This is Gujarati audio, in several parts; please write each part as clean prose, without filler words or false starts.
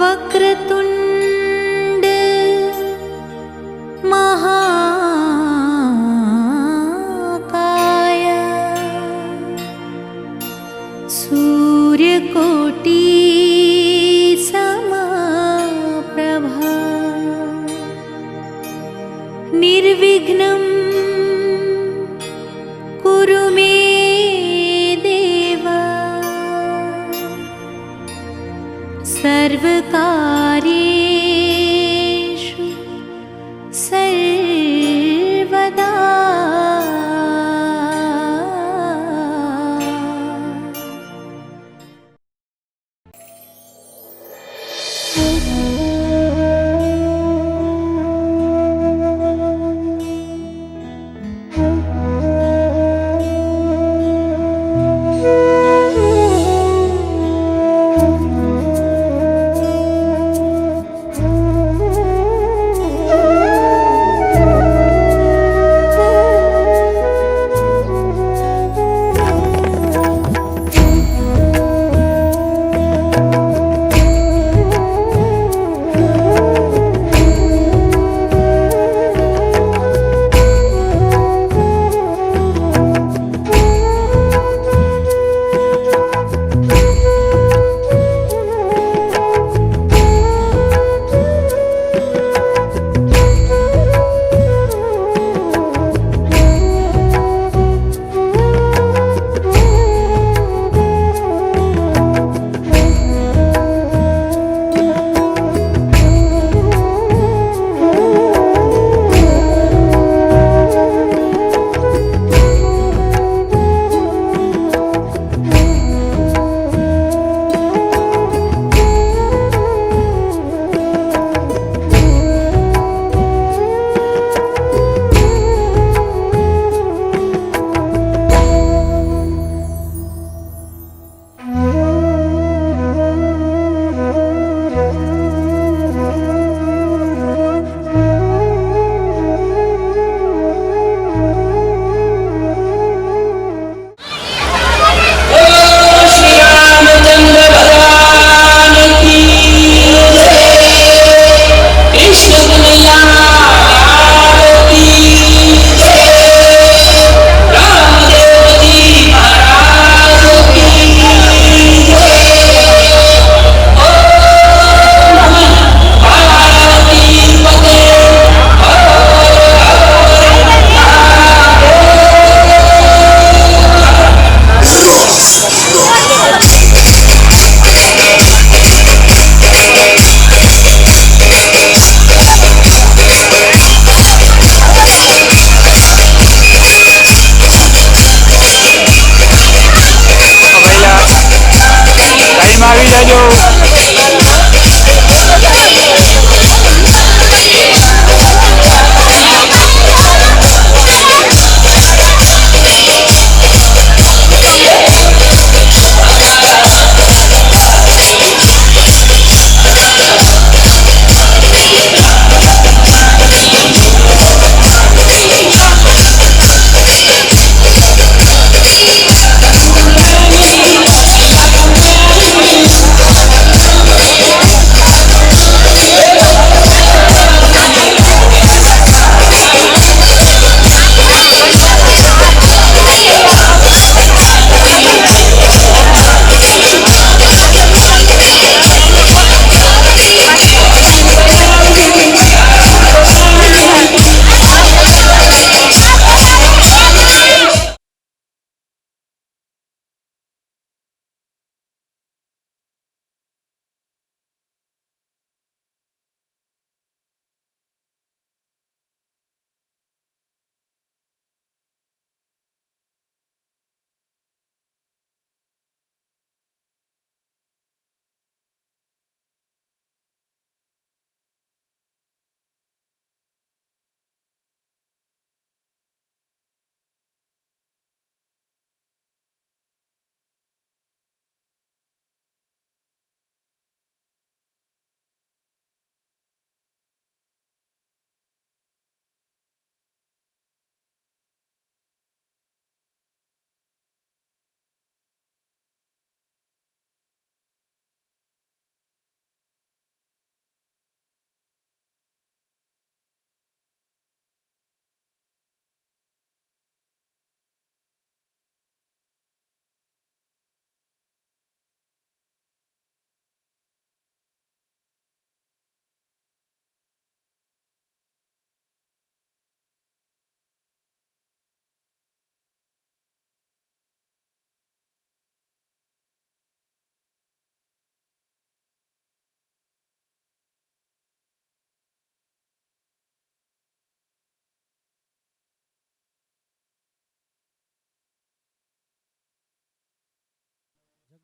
वक्रतुंड महाकाय सूर्यकोटि समप्रभा निर्विघ्नं कुरु मे देव सर्वकार्येषु सर्वदा।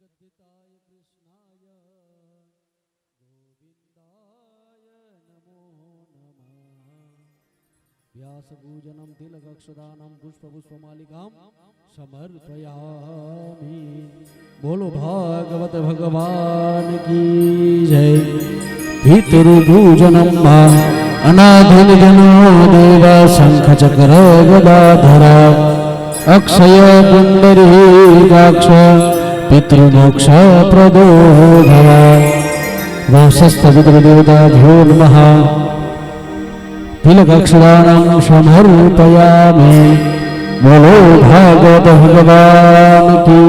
जगद्धिताय कृष्णाय गोविन्दाय नमो नमः। व्यासपूजनं तिलकक्षदानं पुष्पपुष्पमालिकां समर्पयामि। बोलो भागवत भगवान की जय। पितृपूजनं मा अनादिनिधनो देव शंख चक्र गदाधर अक्षय पुंडरीकाक्ष पितृमोक्ष प्रदो भव। वंशस्थ पितृदेवताभ्यो नमः। तिलकक्षदानं समर्पयामि। बोलो भागवत भगवान की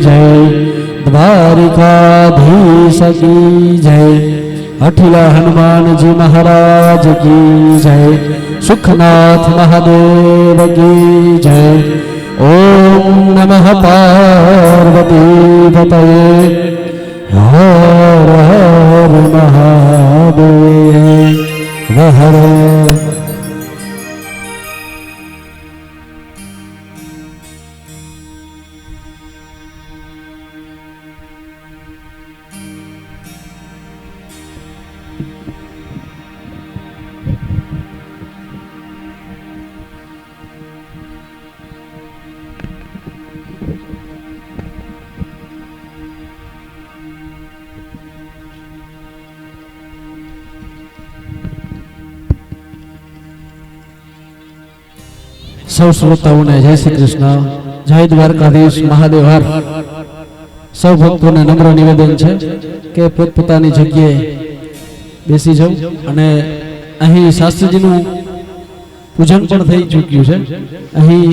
जय। द्वारिकाधीश की जय। अठिला हनुमान जी महाराज की जय। सुखनाथ महादेव की जय। ओम नमः पार्वती पतये हर हर महादेव हर। સૌ શ્રોતાઓને જય શ્રી કૃષ્ણ, જય દ્વારકાધીશ મહાદેવ હર. સૌ ભક્તોને નમ્ર નિવેદન છે કે પોતપોતાની જગ્યાએ બેસી જાવ અને અહીં શાસ્ત્રીજીનું પૂજન પણ થઈ ચૂક્યું છે. અહીં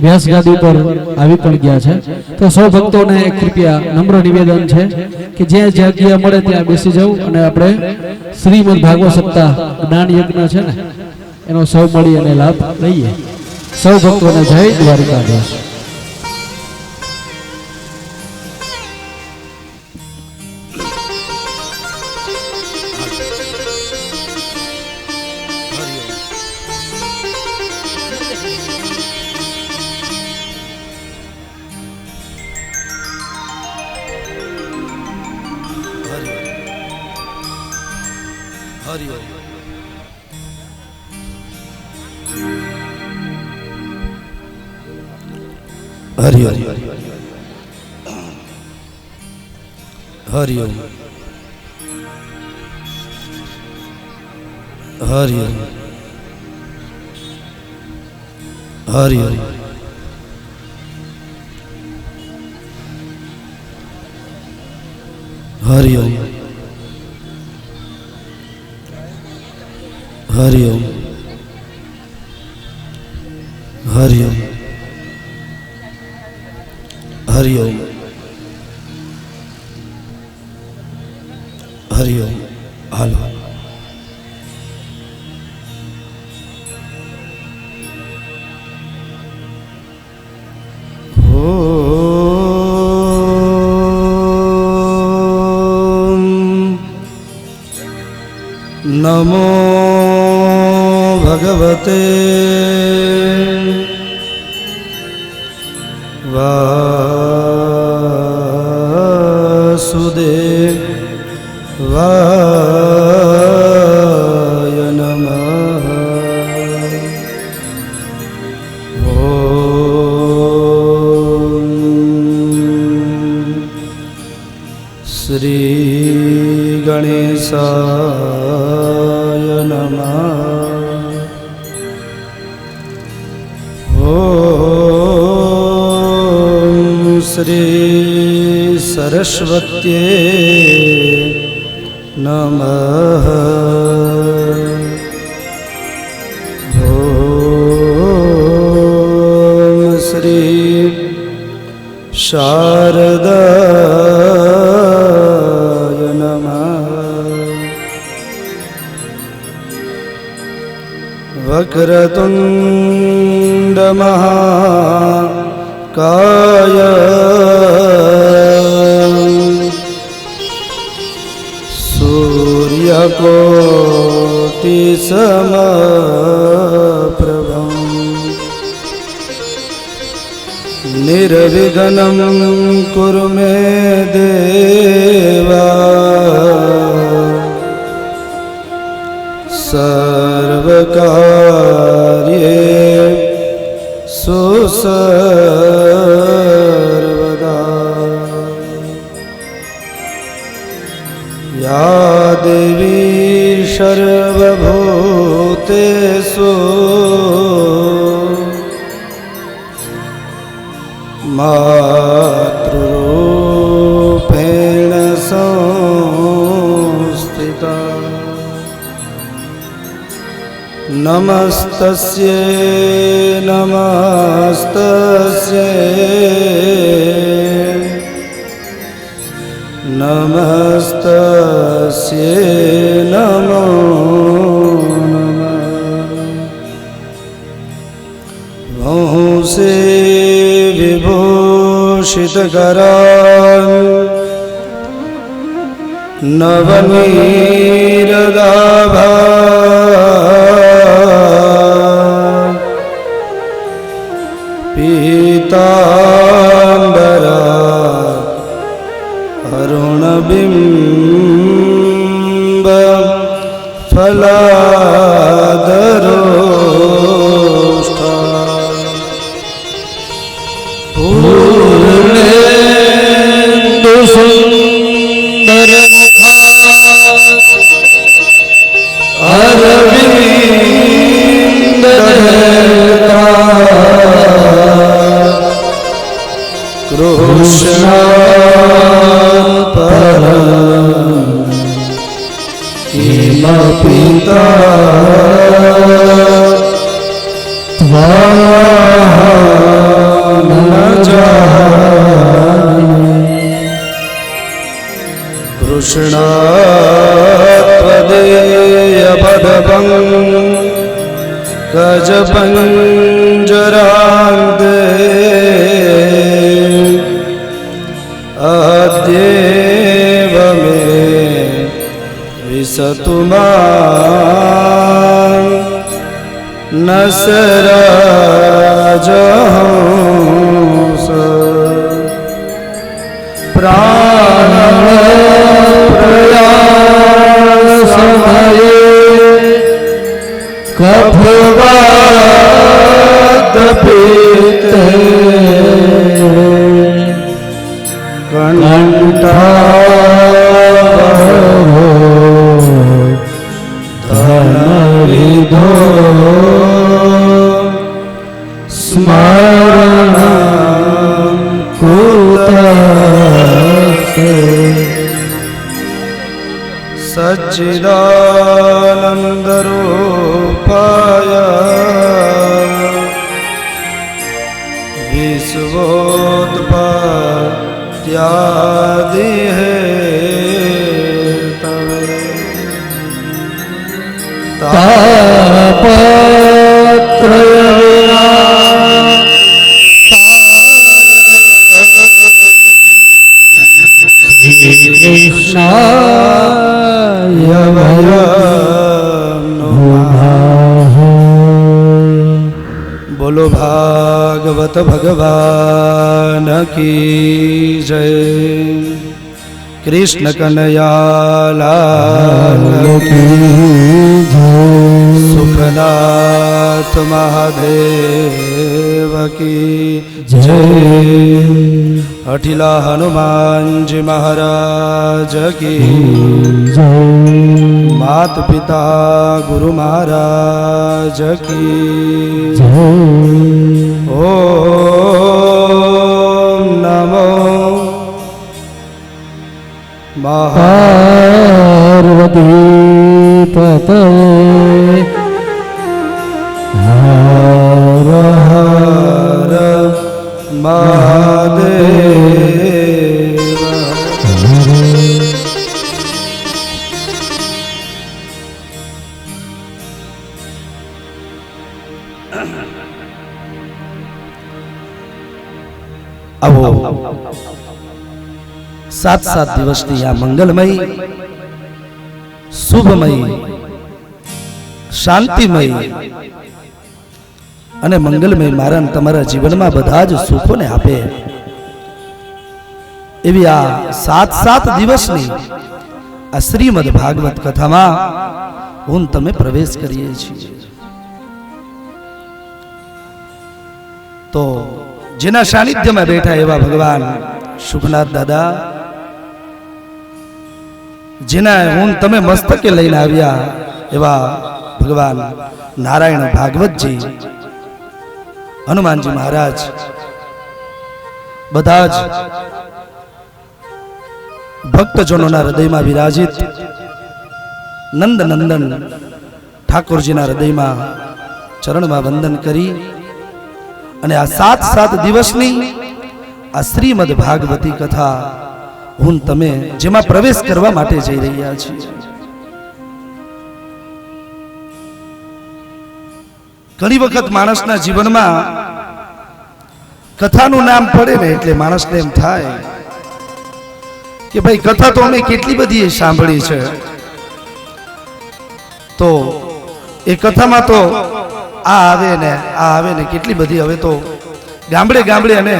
વ્યાસગાદી પર આવી પણ ગયા છે. તો સૌ ભક્તોને કૃપયા નમ્ર નિવેદન છે કે જ્યાં જગ્યા મળે ત્યાં બેસી જવું અને આપણે શ્રીમદ ભાગવત સપ્તાહ જ્ઞાન યજ્ઞ છે ને એનો સૌ મળી અને લાભ લઈએ. સૌ ભક્તોને જય દ્વારકાધીશ. હરિ ઓમ. હરિ ઓમ. હરિ ઓમ. હરિ ઓમ. હરિ ઓમ. હરિ ઓમ. હરિ ઓમ. હરિ ઓમ. હરિ ઓમ. હરિ ઓમ. હાલો. નમો ભગવતે વાસુદેવાય નમઃ. ઓમ શ્રી ગણેશાય નમઃ. ઓમ શ્રી સરસ્વત્યે નમઃ. ઓમ શ્રી શારદાય નમઃ. વક્રતુંડ મહાકાય સૂર્યકોટિ સમપ્રભ निर्विघ्नं कुरु मे देवा सर्वकार्येषु सर्वदा या देवी सर्वभूतेषु मातृरूपेण संस्थिता नमस्तस्यै नमस्तस्यै नमस्तस्यै नमो नमः भूंसे विभूषितकरान् नवनीरदाभान् पीताम्बरा अरुणबिम्ब फलादरोष्ठा पूर्णेन्दु सुन्दरमुखा अरविन्दनेत्रा कृष्णात्परम् किमपिता त्वां न जाने कृष्णात्पदेयपदपं गजपञ्जरान्ते अद्येव मे विसतु मां नसराजहंस प्राणप्रयाणसमये कफवादपीते कंठावरो धनविधो स्मरणं कुरुते सच्चिदानन्दरूपाय विश्वोत्पत्त्यादिहेतवे कृष्णाय वयं नमः। बोलो भागवत भगवान की जय। कृष्ण कन्हैया लाल की जय। सुखनाथ महादेव की जय। अठिला हनुमान जी महाराज की जय। मात पिता गुरु महाराज की जय। ओम नमो पार्वती पतये हर हर महादेव। આવો 7 દિવસની આ મંગલમય શુભમય શાંતિમય અને મંગલમય મારા ને તમારા જીવનમાં બધા જ સુખોને આપે એવી આ 7 દિવસની આ શ્રીમદ ભાગવત કથામાં હું તમે પ્રવેશ કરીએ છીએ. તો જેના સાનિધ્યમાં બેઠા એવા ભગવાન શુભનાથ દાદા, જેના હું તમે મસ્તકે લઈને આવ્યા એવા ભગવાન નારાયણ ભાગવતજી, હનુમાનજી મહારાજ, બધા જ ભક્તજનોના હૃદયમાં વિરાજિત નંદ નંદન ઠાકોરજીના હૃદયમાં ચરણમાં વંદન કરી અને આ 7 દિવસની આ શ્રીમદ ભાગવતી કથા હું તમે જેમાં પ્રવેશ કરવા માટે જઈ રહ્યા છીએ. ઘણી વખત માણસના જીવનમાં કથાનું નામ પડે ને એટલે માણસને એમ થાય કે ભાઈ કથા તો અમે કેટલી બધી સાંભળી છે, તો એ કથામાં તો આ આવે ને કેટલી બધી, હવે તો ગામડે ગામડે અને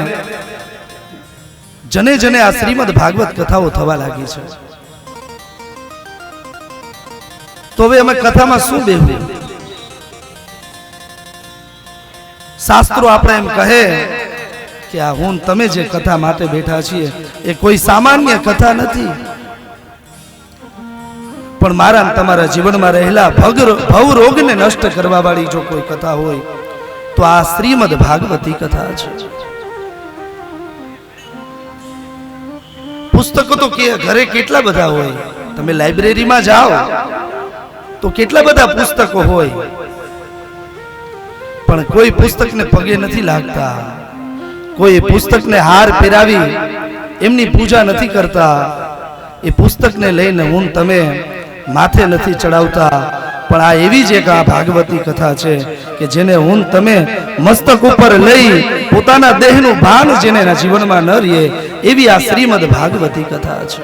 જને જને આ શ્રીમદ ભાગવત કથાઓ થવા લાગી છે. તો હવે અમે કથામાં શું બેહવું? શાસ્ત્રો આપણે એમ કહે કે આ હું તમે જે કથા માટે બેઠા છીએ એ કોઈ સામાન્ય કથા નથી, પણ મારા તમારા જીવનમાં રહેલા ભવ રોગને નષ્ટ કરવા વાળી જો કોઈ કથા હોય તો આ શ્રીમદ ભાગવતી કથા છે. પુસ્તકો તો ઘરે કેટલા બધા હોય, તમે લાઇબ્રેરીમાં જાઓ તો કેટલા બધા પુસ્તકો હોય, પણ કોઈ પુસ્તકને પગે નથી લાગતા, કોઈ પુસ્તકને હાર પહેરાવી એમની પૂજા નથી કરતા, એ પુસ્તકને લઈને હું તમે માથે નથી ચડાવતા. પણ આ એવી જ એક આ ભાગવતી કથા છે કે જેને હું તમે મસ્તક ઉપર લઈ પોતાના દેહનું ભાન જેને જીવનમાં ન રહે એવી આ શ્રીમદ ભાગવતી કથા છે.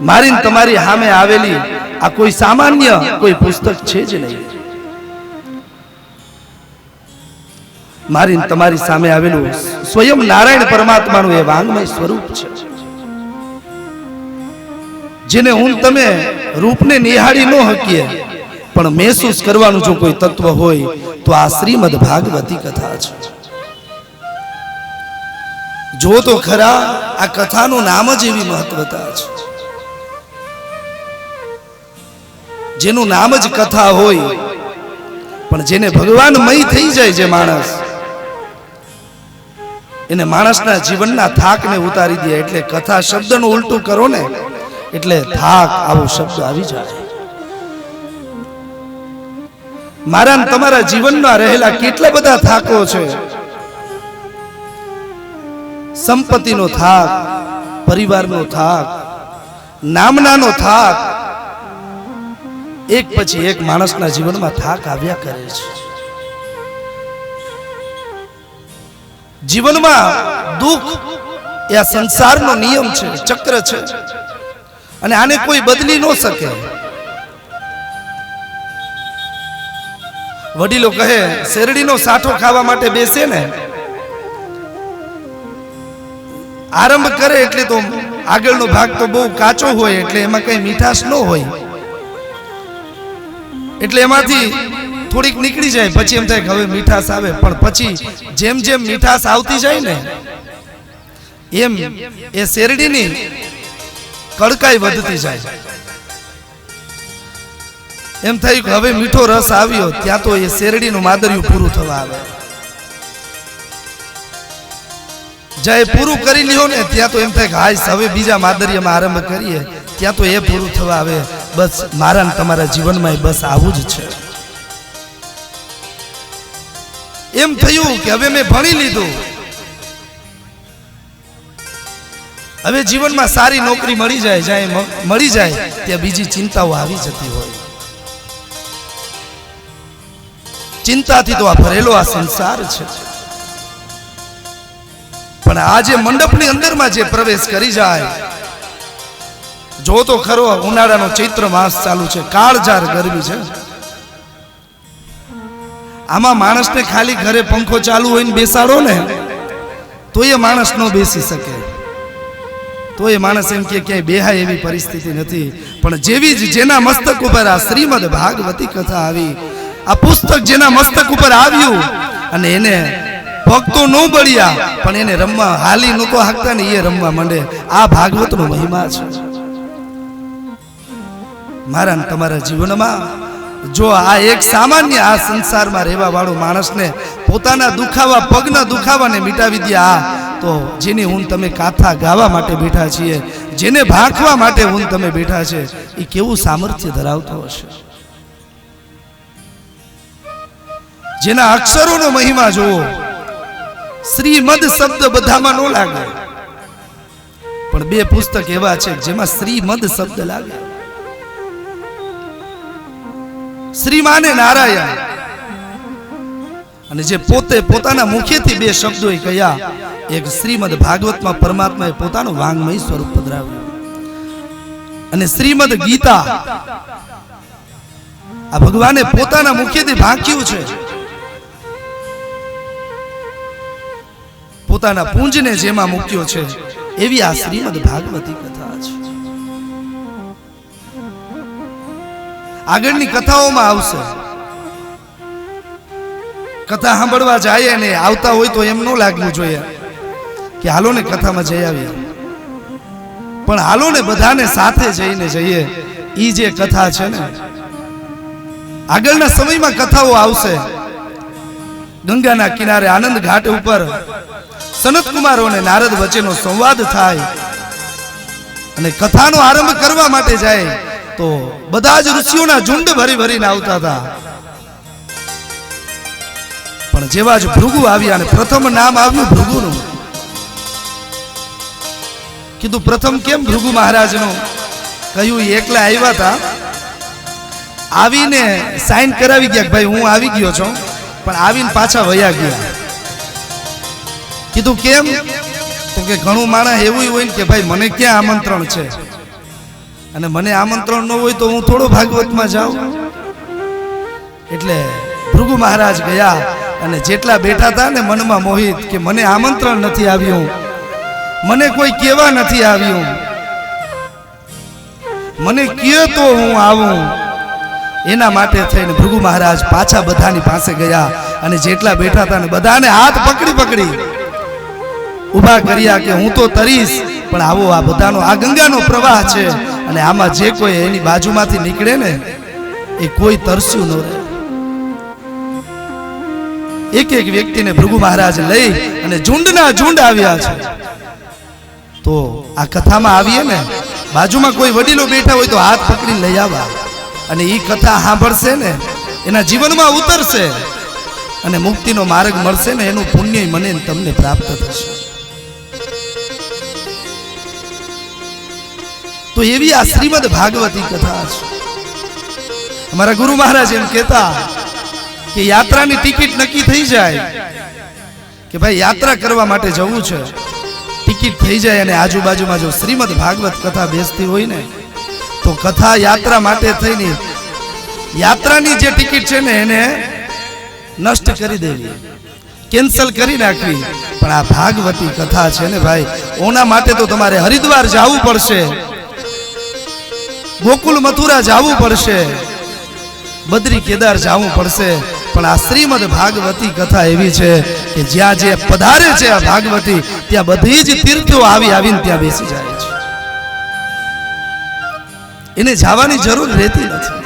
મારી તમારી સામે આવેલી આ કોઈ સામાન્ય કોઈ પુસ્તક છે જ નહીં. મારી તમારી સામે આવેલું સ્વયં નારાયણ પરમાત્માનું એ વાંગમય સ્વરૂપ છે, જેને હું તમે રૂપને નિહાળી ન શકીએ પણ મહેસૂસ કરવાનું જો કોઈ તત્વ હોય તો આ શ્રીમદ ભાગવતી કથા છે. જો તો ખરા આ કથાનું નામ જ એવી મહત્વતા છે, જેનું નામ જ કથા હોય પણ જેને ભગવાનમય થઈ જાય જે માણસ, એને માણસના જીવનના થાકને ઉતારી દે. એટલે કથા શબ્દનું ઉલટું કરો ને એટલે થાક આવો શબ્દ આવી જાય. મારા ને તમારા જીવનમાં રહેલા કેટલા બધા થાકો છે. સંપત્તિનો થાક, પરિવારનો થાક, નામનાનો થાક, એક પછી એક માણસના જીવનમાં થાક આવ્યા કરે છે. જીવનમાં દુઃખ એ આ સંસારનો નિયમ છે, ચક્ર છે, અને આને કોઈ બદલી ન શકે. વડીલો કહે શેરડીનો સાઠો ખાવા માટે બેસે ને, આરંભ કરે એટલે તો આગળનો ભાગ તો બહુ કાચો હોય એટલે એમાં કઈ મીઠાશ ન હોય, એટલે એમાંથી થોડીક નીકળી જાય, પછી એમ થાય કે હવે મીઠાશ આવે. પણ પછી જેમ જેમ મીઠાશ આવતી જાય ને એમ એ શેરડીની કડકાઈ વધતી જાય. એમ થયું કે હવે મીઠો રસ આવ્યો, ત્યાં તો એ શેરડીનું માદરિયું પૂરું થવા આવે. જ્યાં પૂરું કરી લ્યો ને ત્યાં તો એમ થાય કે હાય હવે બીજા માદરિયામાં આરંભ કરીએ, ત્યાં તો એ પૂરું થવા આવે. બસ મારા ને તમારા જીવનમાં બસ આવું જ છે. એમ થયું કે હવે મેં ભણી લીધું, હવે જીવનમાં સારી નોકરી મળી જાય, જ્યાં મળી જાય ત્યાં બીજી ચિંતાઓ આવી જતી હોય. ચિંતાથી તો આ ભરેલો આ સંસાર છે. પણ આજે મંડપની અંદરમાં જે પ્રવેશ કરી જાય, જો તો ખરો ઉનાળાનો ચૈત્ર માસ ચાલુ છે, કાળઝાળ ગરમી છે. આમાં માણસને ખાલી ઘરે પંખો ચાલુ હોય ને બેસાડો ને તો એ માણસ ન બેસી શકે, તો એ માણસ એમ કે ક્યાંય બેહાય એવી પરિસ્થિતિ નથી. પણ જેવી જ જેના મસ્તક ઉપર આ શ્રીમદ ભાગવતી કથા આવી, આ પુસ્તક જેના મસ્તક ઉપર આવ્યું અને એને ભક્તો ન બળ્યા પણ એને રમવા હાલી નતો હાકતા ને એ રમવા માંડે, આ ભાગવતનો મહિમા છે. મારા ને તમારા જીવનમાં જો આ એક સામાન્ય આ સંસારમાં રહેવા વાળો માણસને પોતાના દુખાવા પગના દુખાવાને મિટાવી દે, આ તો જેની હું તમે કાથા ગાવા માટે બેઠા છીએ, જેને ભાંખવા માટે હું તમે બેઠા છે, એ કેવું સામર્થ્ય ધરાવતો હશે. જેના અક્ષરોનો મહિમા જોવો, શ્રીમદ શબ્દ બધામાં ન લાગે પણ બે પુસ્તક એવા છે જેમાં શ્રીમદ શબ્દ લાગે. શ્રીમાને નારાયણ, અને જે પોતે પોતાના મુખેથી બે શબ્દો કહ્યા, એક શ્રીમદ ભાગવતમાં પરમાત્માએ પોતાનું વાંગમય સ્વરૂપ પધરાવ્યું, અને શ્રીમદ ગીતા આ ભગવાને પોતાના મુખેથી ભાંક્યું છે. પોતાના પુંજને જેમાં મૂક્યો છે એવી આ શ્રીમદ ભાગવતી કથા છે. આગળની કથાઓમાં આવશે, કથા સાંભળવા જાય ને આવતા હોય તો એમ ન લાગવું જોઈએ કે હાલો ને કથામાં જઈ આવીએ, પણ હાલો ને બધાને સાથે જઈને જઈએ. ઈ જે કથા છે ને, આગળના સમયમાં કથાઓ આવશે. ગંગાના કિનારે આનંદ ઘાટ ઉપર સનત કુમારો અને નારદ વચ્ચેનો સંવાદ થાય અને કથાનો આરંભ કરવા માટે જાય તો બધા જ ઋષિઓના ઝુંડ ભરી ભરીને આવતા હતા. પણ જેવા જ ભૃગુ આવ્યા અને પ્રથમ નામ આવ્યું ભૃગુનું, કીધું પ્રથમ કેમ ભૃગુ મહારાજનું? કહ્યું એકલા આવ્યા હતા, આવીને સાઈન કરાવી ગયા કે ભાઈ હું આવી ગયો છું, પણ આવીને પાછા વયા ગયા. કીધું કેમ? તો કે ઘણું માણસ એવું હોય ને કે ભાઈ મને ક્યાં આમંત્રણ છે, અને મને આમંત્રણ ન હોય તો હું થોડો ભાગવતમાં જાઉં. એટલે ભૃગુ મહારાજ ગયા અને જેટલા બેઠા હતા ને મનમાં મોહિત કે મને આમંત્રણ નથી આવ્યું, મને કોઈ કહેવા નથી આવ્યું, મને કહે તો હું આવું. એના માટે થઈને ભૃગુ મહારાજ પાછા બધાની પાસે ગયા અને જેટલા બેઠા હતા ને બધાને હાથ પકડી પકડી ઊભા કર્યા કે હું તો તરીશ, પણ આવો આ બધાનો આ ગંગાનો પ્રવાહ છે અને આમાં જે કોઈ એની બાજુમાંથી નીકળે ને એ કોઈ તરસ્યું ન રહે. એક એક વ્યક્તિને ભૃગુ મહારાજ લઈ અને ઝુંડના ઝુંડ આવ્યા છે. તો આ કથામાં આવીએ ને, બાજુમાં કોઈ વડીલો બેઠા હોય તો હાથ પકડી લઈ આવવા, અને એ કથા સાંભળશે ને એના જીવનમાં ઉતરશે અને મુક્તિનો માર્ગ મળશે ને એનું પુણ્ય મને તમને પ્રાપ્ત થશે. તો એવી આ શ્રીમદ ભાગવતી કથા છે. અમારા ગુરુ મહારાજ એમ કહેતા કે યાત્રાની ટિકિટ નક્કી થઈ જાય કે ભાઈ યાત્રા કરવા માટે જવું છે, ટિકિટ થઈ જાય અને આજુબાજુમાં જો શ્રીમદ ભાગવત કથા બેસતી હોય ને તો કથા યાત્રા માટે થઈને યાત્રાની જે ટિકિટ છે ને એને નષ્ટ કરી દેવી, કેન્સલ કરી નાખવી. પણ આ ભાગવતી કથા છે ને ભાઈ, ઓના માટે તો તમારે હરિદ્વાર જવું પડશે, ગોકુલ મથુરા જવું પડશે, બદ્રી કેદાર જવું પડશે. પણ આ શ્રીમદ ભાગવતી કથા એવી છે કે જ્યાં જે પધારે છે આ ભાગવતી, ત્યાં બધી જ તીર્થો આવી આવીને ત્યાં બેસી જાય છે. એને જવાની જરૂર રહેતી નથી.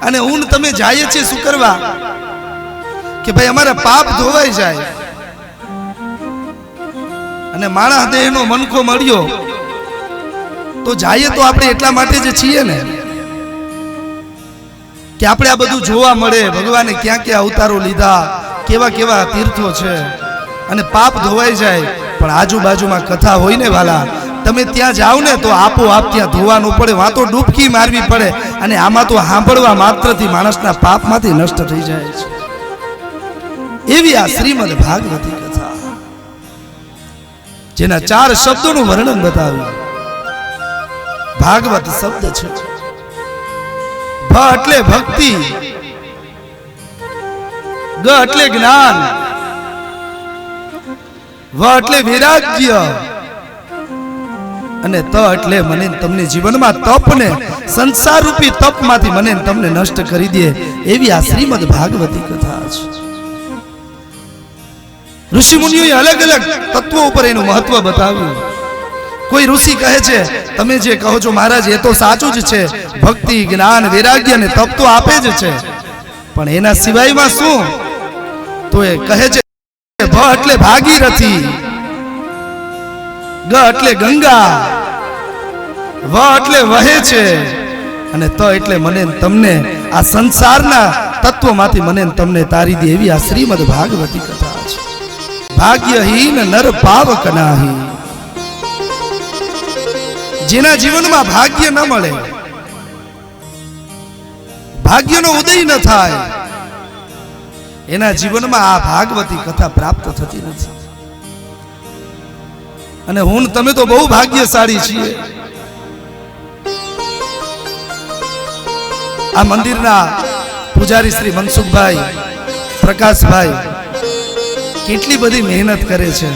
અને હું તમે જાય છે શું કરવા? કે ભાઈ અમારા પાપ ધોવાઈ જાય. અને માણસ દેહનો મનખો મળ્યો તો જાય તો આપણે એટલા માટે જ છીએ ને કે આપણે આ બધું જોવા મળે, ભગવાને ક્યાં ક્યાં અવતારો લીધા, કેવા કેવા તીર્થો છે, અને પાપ ધોવાઈ જાય. પણ આજુબાજુમાં કથા હોય ને વાલા, તમે ત્યાં જાઓ ને તો આપોઆપ ત્યાં ધોવાનું પડે, વાં તો ડૂબકી મારવી પડે, અને આમાં તો સાંભળવા માત્રથી માણસના પાપમાંથી નષ્ટ થઈ જાય છે. એવી આ શ્રીમદ ભાગવતી કથા, જેના 4 શબ્દોનું વર્ણન બતાવ્યું. ભાગવત શબ્દ છે, ભ એટલે ભક્તિ, ગ એટલે જ્ઞાન, વ એટલે વૈરાગ્ય અને ત એટલે મને તમને જીવનમાં તપને સંસાર રૂપી તપમાંથી મને તમને નષ્ટ કરી દે એવી આ શ્રીમદ ભાગવતી કથા છે. ઋષિ મુનિઓએ અલગ અલગ તત્વો ઉપર એનું મહત્વ બતાવ્યું. કોઈ ઋષિ કહે છે તમે જે કહો છો મહારાજ એ તો સાચું જ છે, ભક્તિ, જ્ઞાન, વૈરાગ્ય અને તપ તો આપે જ છે, પણ એના સિવાયમાં શું? તો એ કહે છે ભ એટલે ભાગીરથી, ગ એટલે ગંગા, વ એટલે વહે છે અને ત એટલે મને તમને આ સંસારના તત્વમાંથી મને તમને તારી દે એવી આ શ્રીમદ ભાગવતી કથા છે. ભાગ્યહીન નર પાવક નાહી. જેના જીવનમાં ભાગ્ય ન મળે, ભાગ્યનો ઉદય ન થાય, એના જીવનમાં આ ભાગવતી કથા પ્રાપ્ત થતી નથી. અને હું તમે તો બહુ ભાગ્યશાળી છીએ. આ મંદિરના પૂજારી શ્રી મનસુખભાઈ, પ્રકાશભાઈ કેટલી બધી મહેનત કરે છે.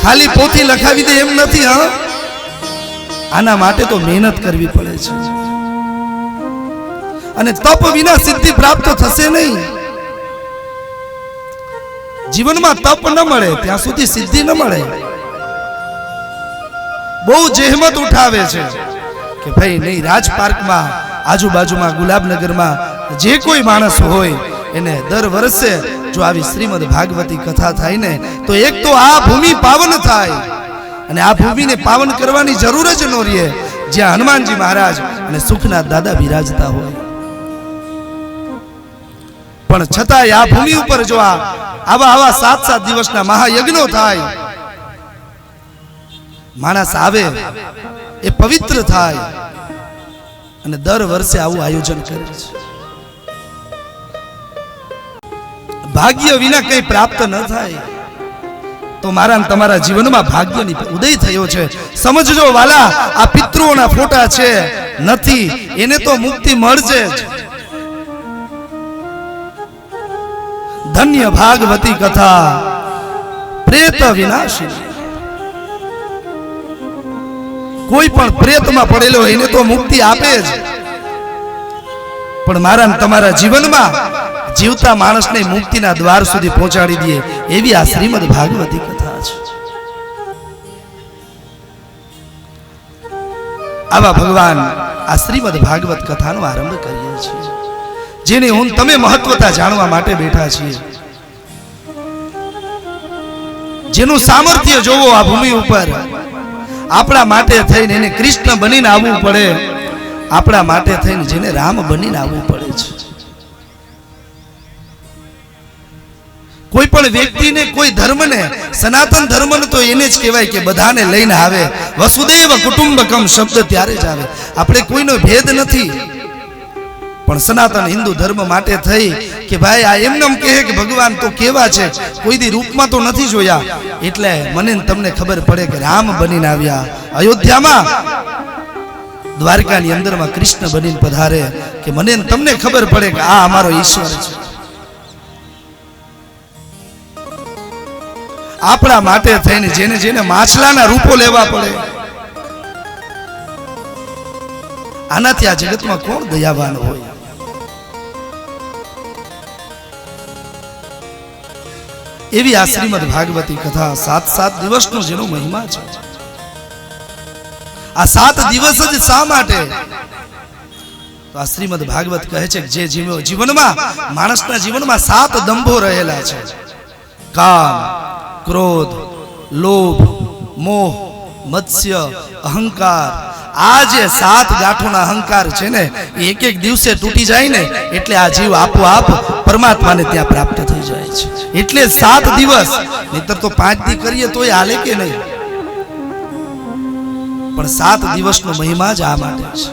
ખાલી પોથી લખાવી દે એમ નથી. હા, આના માટે તો મહેનત કરવી પડે છે. અને તપ વિના સિદ્ધિ પ્રાપ્ત થશે નહીં. જીવનમાં તપ ન મળે ત્યાં સુધી સિદ્ધિ ન મળે. બહુ જહેમત ઉઠાવે છે કે ભાઈ નહીં, રાજપાર્કમાં, આજુબાજુમાં, ગુલાબનગરમાં જે કોઈ માણસ હોય એને દર વર્ષે જો આવી શ્રીમદ ભાગવતી કથા થાય ને તો એક તો આ ભૂમિ પાવન થાય, અને આ ભૂમિને પાવન કરવાની જરૂર જ ન રહે જ્યાં હનુમાનજી મહારાજ અને સુખનાથ દાદા બિરાજતા હોય. પણ છતાંય આ ભૂમિ ઉપર જો આવા 7 દિવસના મહાયજ્ઞો થાય, માણસ આવે એ પવિત્ર થાય, અને દર વર્ષે આવું આયોજન કરે છે. ભાગ્ય વિના કંઈ પ્રાપ્ત ન થાય. તો મારા ને તમારા જીવનમાં ભાગ્યની ઉદય થયો છે. સમજજો વાલા, આ પિતૃઓના ફોટા છે નથી, એને તો મુક્તિ મળશે જ. ધન્ય ભાગવતી કથા પ્રેત વિનાશી. કોઈ પણ પ્રેતમાં પડેલો એને તો મુક્તિ આપે જ, પણ મારા ને તમારા જીવનમાં જીવતા માણસને મુક્તિના દ્વાર સુધી પહોંચાડી દે એવી આ શ્રીમદ ભાગવતી કથા છે. આવા ભગવાન આ શ્રીમદ ભાગવત કથાનો આરંભ કરીએ છીએ, જેની હું તમે મહત્વતા જાણવા માટે બેઠા છીએ. જેનું સામર્થ્ય જોવો આ ભૂમિ ઉપર. આપણા માટે થઈને એને કૃષ્ણ બનીને આવવું પડે, આપણા માટે થઈને જેને રામ બનીને આવવું પડે છે. કોઈ પણ વ્યક્તિને, કોઈ ધર્મને, સનાતન ધર્મને તો એને જ કહેવાય કે બધાને લઈને આવે. વસુદેવ કુટુંબકમ શબ્દ ત્યારે જ આવે. આપણે કોઈનો ભેદ નથી, પણ સનાતન હિન્દુ ધર્મ માટે થઈ કે ભાઈ આ એમને કહે કે ભગવાન તો કેવા છે, કોઈ દી રૂપમાં તો નથી જોયા, એટલે મને તમને ખબર પડે કે રામ બનીને આવ્યા અયોધ્યામાં, દ્વારકાની અંદરમાં કૃષ્ણ બનીને પધારે, કે મને તમને ખબર પડે કે આ અમારો ઈશ્વર છે. આપણા માટે થઈને જેને જેને માછલાના રૂપો લેવા પડે, આનાથી આ જગતમાં કોણ દયાવાન હોય? એવી આ શ્રીમદ ભાગવતી કથા 7 દિવસનો જેનો મહિમા છે. આ 7 દિવસ જ શા માટે? તો આ શ્રીમદ ભાગવત કહે છે કે જે જીવનમાં, માણસના જીવનમાં 7 દંભો રહેલા છે. કામ, ક્રોધ, લોભ, મોહ, મત્સ્ય, અહંકાર. આ જે 7 ગાંઠોના અહંકાર છે ને, એક એક દિવસે તૂટી જાય ને એટલે આ જીવ આપોઆપ પરમાત્માને ત્યાં પ્રાપ્ત થઈ જાય છે. એટલે 7 દિવસ, નહીતર તો 5 દી કરીએ તોય હાલે કે નહીં, પણ 7 દિવસનો મહિમા જ આ માટે છે.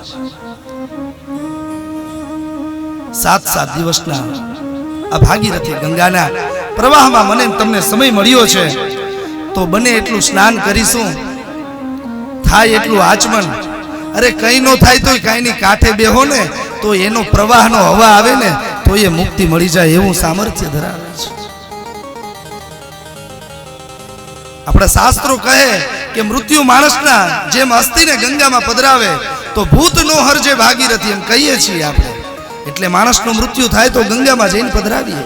7 દિવસના આ ભાગીરથી ગંગાના પ્રવાહમાં મને તમને સમય મળ્યો છે તો બને એટલું સ્નાન કરીશું, થાય એટલું આચમન. અરે કઈ નો થાય તો કઈ ની કાંઠે બેહો ને તો એનો પ્રવાહનો હવા આવે ને તો તોય મુક્તિ મળી જાય એવું સામર્થ્ય ધરાવે છે. આપણા શાસ્ત્રો કહે કે મૃત્યુ માણસના જેમ અસ્થિને ગંગામાં પધરાવે તો ભૂત નો હરજે ભાગીરથી એમ કહીએ છીએ આપણે. એટલે માણસનું મૃત્યુ થાય તો ગંગામાં જઈને પધરાવીએ.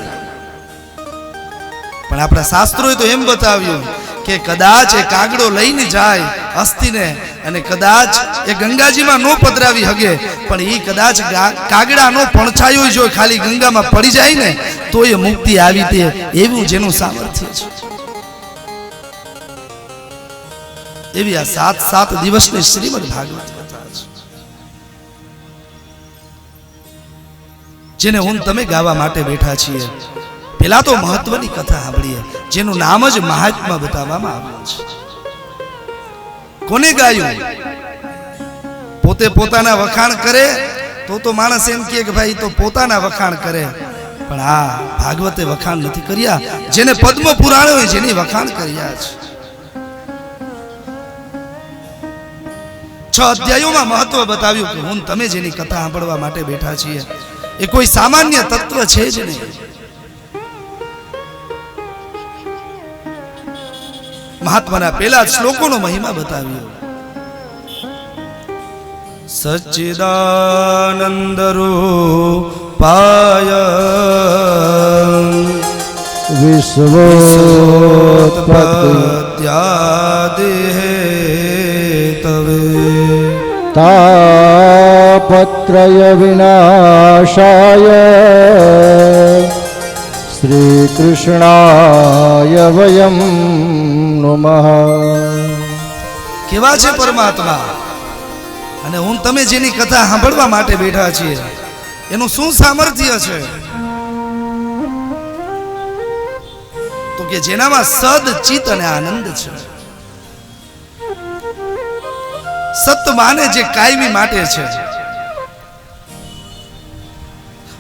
પણ આપણા શાસ્ત્રોએ તો એમ બતાવ્યું કે કદાચ એ કાગડો લઈને જાય અસ્થિને અને કદાચ એ ગંગાજીમાં નો પધરાવી હગે, પણ એ કદાચ કાગડાનો પડછાયો જો ખાલી ગંગામાં પડી જાય ને તો એ મુક્તિ આવી તે એવું જેનું સામર્થ્ય છે. એવી આ 7 દિવસની શ્રીમદ ભાગવત કથા છે, જેને હું તમે ગાવા માટે બેઠા છીએ. પેલા તો મહત્વની કથા સાંભળીએ જેનું નામ જ મહાત્મા બતાવવામાં આવ્યું છે. કોને ગાયું? પોતે પોતાના વખાણ કરે તો માણસ એમ કહે કે ભાઈ તો પોતાના વખાણ કરે, પણ આ ભાગવતે વખાણ નથી કર્યા. જેને પદ્મ પુરાણ હોય જેની વખાણ કર્યા છે. 6 અધ્યાયોમાં મહત્વ બતાવ્યું કે હું તમે જેની કથા સાંભળવા માટે બેઠા છીએ એ કોઈ સામાન્ય તત્વ છે જ નહીં. મહાત્માના પેલા શ્લોકોનો મહિમા બતાવ્યો. સચ્ચિદાનંદ રૂપાય વિશ્વોત્પત્યાદિ હેતવે તાપત્રય વિનાશાય શ્રી કૃષ્ણાય વયમ નમઃ. કેવા છે પરમાત્મા અને હું તમે જેની કથા સાંભળવા માટે બેઠા છીએ એનું શું સામર્થ્ય છે? તો કે જેનામાં સદ ચિત અને આનંદ છે. સત માને જે કાયમી માટે છે.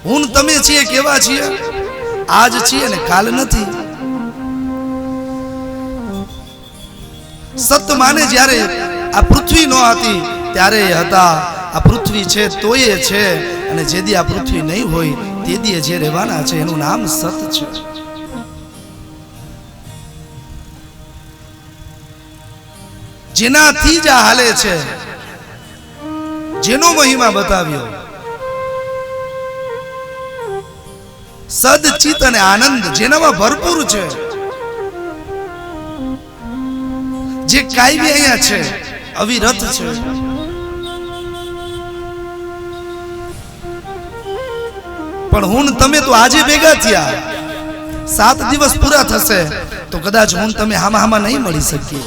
હું તમે છીએ કેવા છીએ? આજ છીએ ને કાલ નથી. સત માને જ્યારે આ પૃથ્વી નો હતી ત્યારે એ હતા. આ પૃથ્વી છે તોય છે, અને જેદી આ પૃથ્વી નહીં હોય તેદી જે રહેવાના છે એનું નામ સત છે. જેનાથી જ આ હાલે છે, જેનો મહિમા બતાવ્યો. સદ ચિત અને આનંદ જેનામાં ભરપૂર છે, જે કાયમી અહીંયા છે, અવિરત છે. પણ હું તમે તો આજે ભેગા થયા, 7 દિવસ પૂરા થશે તો કદાચ હું તમે હામાં નહીં મળી શકીએ.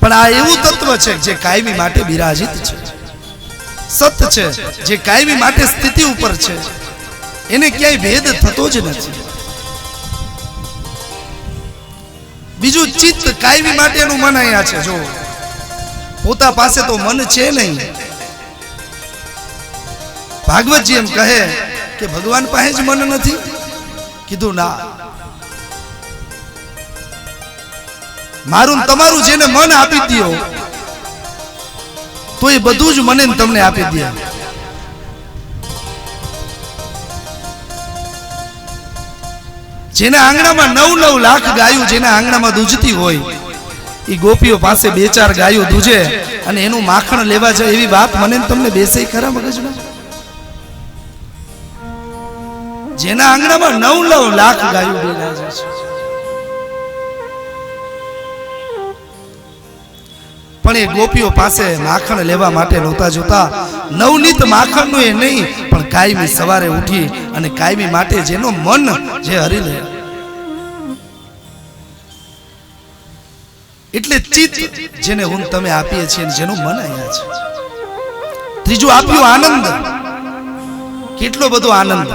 પણ આ એવું તત્વ છે જે કાયમી માટે બિરાજિત છે. સત છે જે કાયમી માટે સ્થિતિ ઉપર છે, એને ક્યાંય ભેદ થતો જ નથી. બીજું ચિત્ત કાયમી માટેનું મન અહીંયા છે. જો પોતા પાસે તો મન છે નહીં. ભાગવતજી એમ કહે કે ભગવાન પાસે જ મન નથી. કીધું ના, મારું તમારું જેને મન આપી દો તો એ બધું જ મને તમને આપી દે. જેના આંગણામાં 9 લાખ ગાયો જેના આંગણામાં દૂધતી હોય એ ગોપીઓ પાસે 2-4 ગાયો દૂધે અને એનું માખણ લેવા જાય એવી વાત મને તમને બેસે ખરા મગજમાં? જેના આંગણામાં 9 લાખ ગાયો ભેગા છે, પણ એ ગોપીઓ પાસે માખણ લેવા માટે નહોતા જોતા. નવનીત માખણનું એ નહીં, પણ કાયમી સવારે ઉઠી અને કાયમી માટે જેનો મન જે હરી લે. એટલે ચિત્ત જેને હું તમે આપીએ છીએ જેનું મન અહીંયા છે. ત્રીજું આપ્યું આનંદ. કેટલો બધો આનંદ!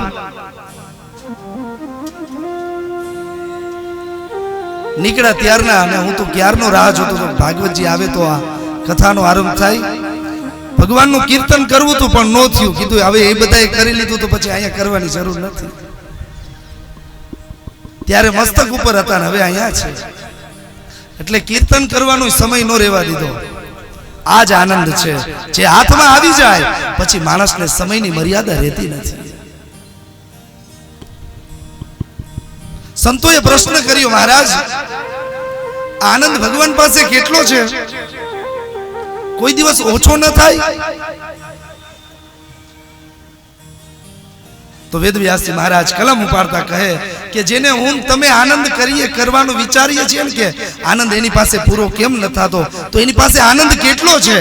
નીકળ્યા ત્યારના, અને હું તો ક્યારનો રાહ જોતો હતો ભાગવતજી આવે તો આ કથાનો આરંભ થાય. ભગવાનનું કીર્તન કરવું હતું પણ નો થયું. કીધું હવે એ બધાએ કરી લીધું તો પછી અહીંયા કરવાની જરૂર નથી. ત્યારે મસ્તક ઉપર હતા ને હવે અહીંયા છે, એટલે કીર્તન કરવાનો સમય નો રહેવા દીધો. આ જ આનંદ છે જે હાથમાં આવી જાય પછી માણસને સમયની મર્યાદા રહેતી નથી. સંતોએ પ્રશ્ન કર્યો, મહારાજ આનંદ ભગવાન પાસે કેટલો છે? કોઈ દિવસ ઓછો ન થાય? તો વેદવ્યાસજી મહારાજ કલમ ઉપાડતા કહે કે જેને હું તમે આનંદ કરવાનું વિચારીએ છીએ ને કે આનંદ એની પાસે પૂરો કેમ ન થતો, તો એની પાસે આનંદ કેટલો છે?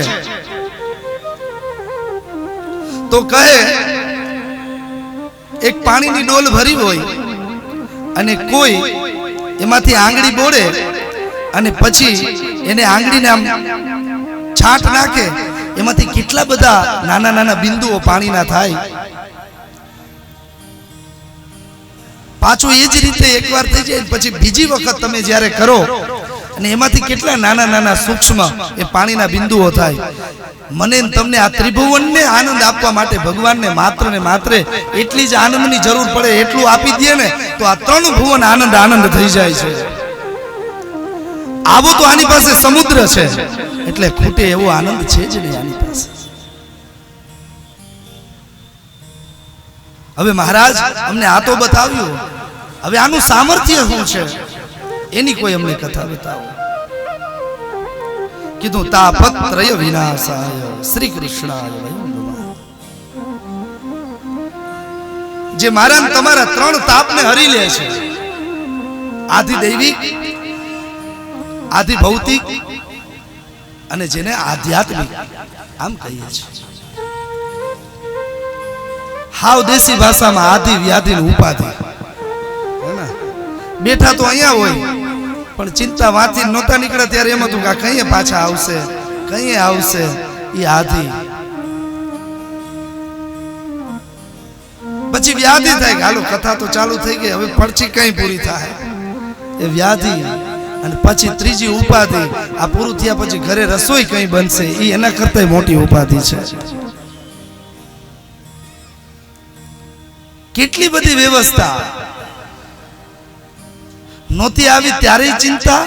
તો કહે એક પાણીની ડોલ ભરી હોય અને કોઈ એમાંથી આંગળી બોળે અને પછી એને આંગળીને આમ છાંટ નાખે, એમાંથી કેટલા બધા નાના નાના બિંદુઓ પાણીના થાય. પાછું એ જ રીતે એકવાર થઈ જાય પછી બીજી વખત તમે જ્યારે કરો અને એમાંથી કેટલા નાના નાના સૂક્ષ્મ એ પાણીના બિંદુઓ થાય. મને તમને આ ત્રિભુવનને આનંદ આપવા માટે ભગવાનને માત્ર ને માત્ર એટલી જ આનંદની જરૂર પડે એટલું આપી દે ને તો આ ત્રણ ભુવન આનંદ આનંદ થઈ જાય છે. આવો તો આની પાસે સમુદ્ર છે એટલે ખૂટે એવો આનંદ છે જ નહીં આની પાસે. હવે મહારાજ અમને આ તો બતાવ્યું, હવે આનું સામર્થ્ય શું છે એની કોઈ અમને કથા બતાવો. કીધું તાપત્રય વિનાશાય શ્રી કૃષ્ણાય વયમ નમઃ. જે મારા ને તમારા ત્રણ તાપને હરી લે છે, આદિ દૈવિક, આદિ ભૌતિક અને જેને આધ્યાત્મિક આમ કહીએ છીએ. હાવ દેશી ભાષામાં આદિ વ્યાધિ ઉપાધિ. બેઠા તો અહીંયા હોય પણ ચિંતા વાંચી નહોતા નીકળે ત્યારે એમ હતું કે કઈએ પાછા આવશે, કઈએ આવશે. એ આદિ. પછી વ્યાધિ થાય કે હાલો કથા તો ચાલુ થઈ ગઈ, હવે પડછી કઈ પૂરી થાય, એ વ્યાધિ. અને પછી ત્રીજી ઉપાધિ, આ પૂરું થયા પછી ઘરે રસોઈ કઈ બનશે, એ એના કરતા મોટી ઉપાધિ છે. કેટલી બધી વ્યવસ્થા નહોતી આવી ત્યારે ચિંતા.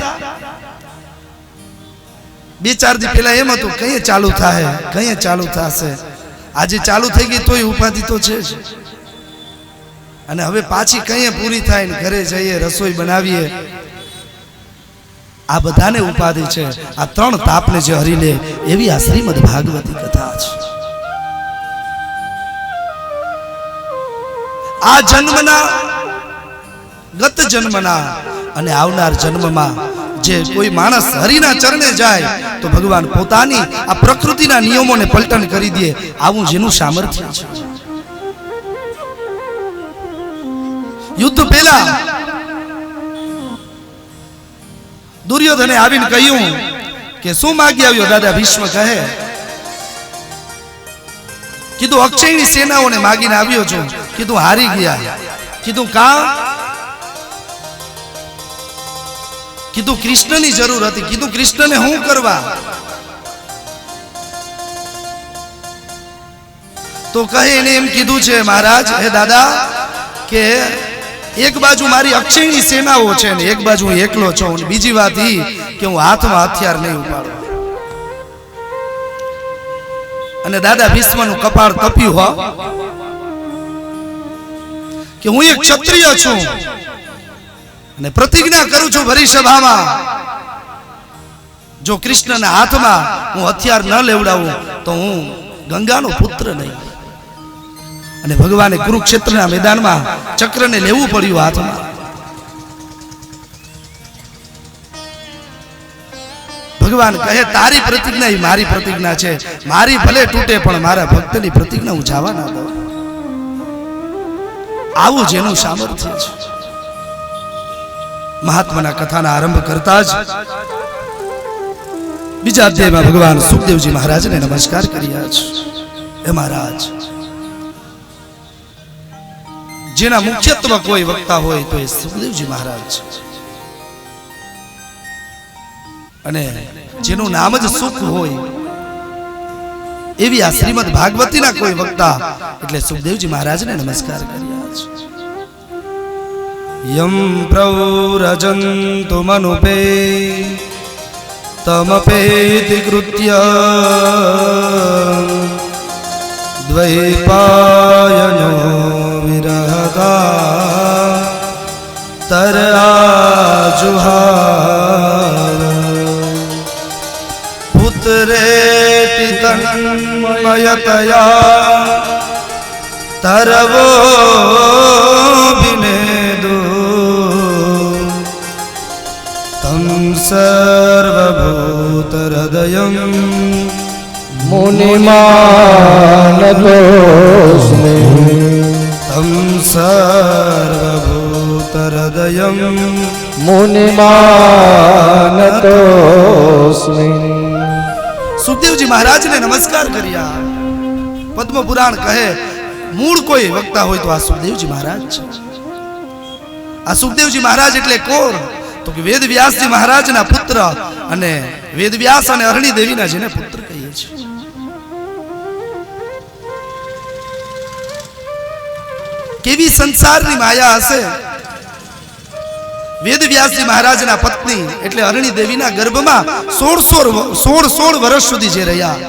2-4 દી પહેલા એમ હતું કઈ ચાલુ થાય, કઈ ચાલુ થશે. આજે ચાલુ થઈ ગઈ તોય ઉપાધિ તો છે જ. અને હવે પાછી કઈ પૂરી થાય ને ઘરે જઈએ રસોઈ બનાવીએ, આ બધાને ઉપાધિ છે. આ ત્રણ તાપને જે હરી લે એવી આ શ્રીમદ ભાગવતી કથા છે. આ જન્મના, ગત જન્મના અને આવનાર જન્મમાં જે કોઈ માણસ હરિના ચરણે જાય તો ભગવાન પોતાની આ પ્રકૃતિના નિયમોને પલટન કરી દે. આવું જેનું સામર્થ્ય છે. યુદ્ધ પહેલા દુર્યોધને આવીને કહ્યું કે શું માગી આવ્યો દાદા? ભીષ્મ કહે, કીધું અક્ષયની સેનાઓને માગીને આવ્યો છું. કીધું હારી ગયા. કીધું કા? કીધું કૃષ્ણની જરૂર હતી. કીધું કૃષ્ણને શું કરવા? તો કહે એને એમ કીધું છે મહારાજ, હે દાદા કે એક બાજુ મારી અક્ષયની સેનાઓ છે ને એક બાજુ હું એકલો છું, અને બીજી વાત એ કે હું હાથમાં હથિયાર નહીં ઉપાડું. અને દાદા ભીષ્મનું કપાળ તપ્યું હો કે હું એક ક્ષત્રિય છું અને પ્રતિજ્ઞા કરું છું ભરી સભામાં, જો કૃષ્ણના હાથમાં હું હથિયાર ન લેવડાવું તો હું ગંગાનો પુત્ર નહીં. અને ભગવાને કુરુક્ષેત્રના મેદાનમાં ચક્રને લેવું પડ્યું હાથમાં. ભગવાન કહે તારી પ્રતિજ્ઞા એ મારી પ્રતિજ્ઞા છે, મારી ભલે તૂટે પણ મારા ભક્તની પ્રતિજ્ઞા હું જવા ના દઉં. આવું જેનું સામર્થ્ય છે. મહાત્માના કથાના આરંભ કરતા જ બીજા અધ્યાયમાં ભગવાન સુખદેવજી મહારાજને નમસ્કાર કર્યા છે. હે મહારાજ, જેના મુખ્યત્વ કોઈ વક્તા હોય તો એ સુખદેવજી મહારાજ છે. અને જેનું નામ જ સુખ હોય એવી આ શ્રીમદ ભાગવતીના કોઈ વક્તા એટલે સુખદેવજી મહારાજને નમસ્કાર કર્યા છે. યમ પ્રવ્રજન્તુ મનુપે તમપેતિ કૃત્ય દ્વૈપાયનો વિરહતા તરાજુહાર પુત્રેતિ તન્મયતયા તરવો વિનેદુ તમ સર્વભૂતહૃદયં મુનિમાનતોસ્મિ તમ સર્વભૂતહૃદયં મુનિમાનતોસ્મિ. સુખદેવજી મહારાજને નમસ્કાર કર્યા. પદ્મ પુરાણ કહે મૂળ કોઈ વક્તા હોય તો આ સુખદેવજી મહારાજ છે. આ સુખદેવજી મહારાજ એટલે કોણ? તો કે વેદ વ્યાસજી મહારાજના પુત્ર અને વેદ વ્યાસ અને અરણી દેવીના જેને પુત્ર કહીએ છીએ. કેવી સંસારની માયા હશે. વેદ વ્યાસજી મહારાજના પત્ની એટલે અરણી દેવીના ગર્ભમાં 16 વર્ષ સુધી જે રહ્યા,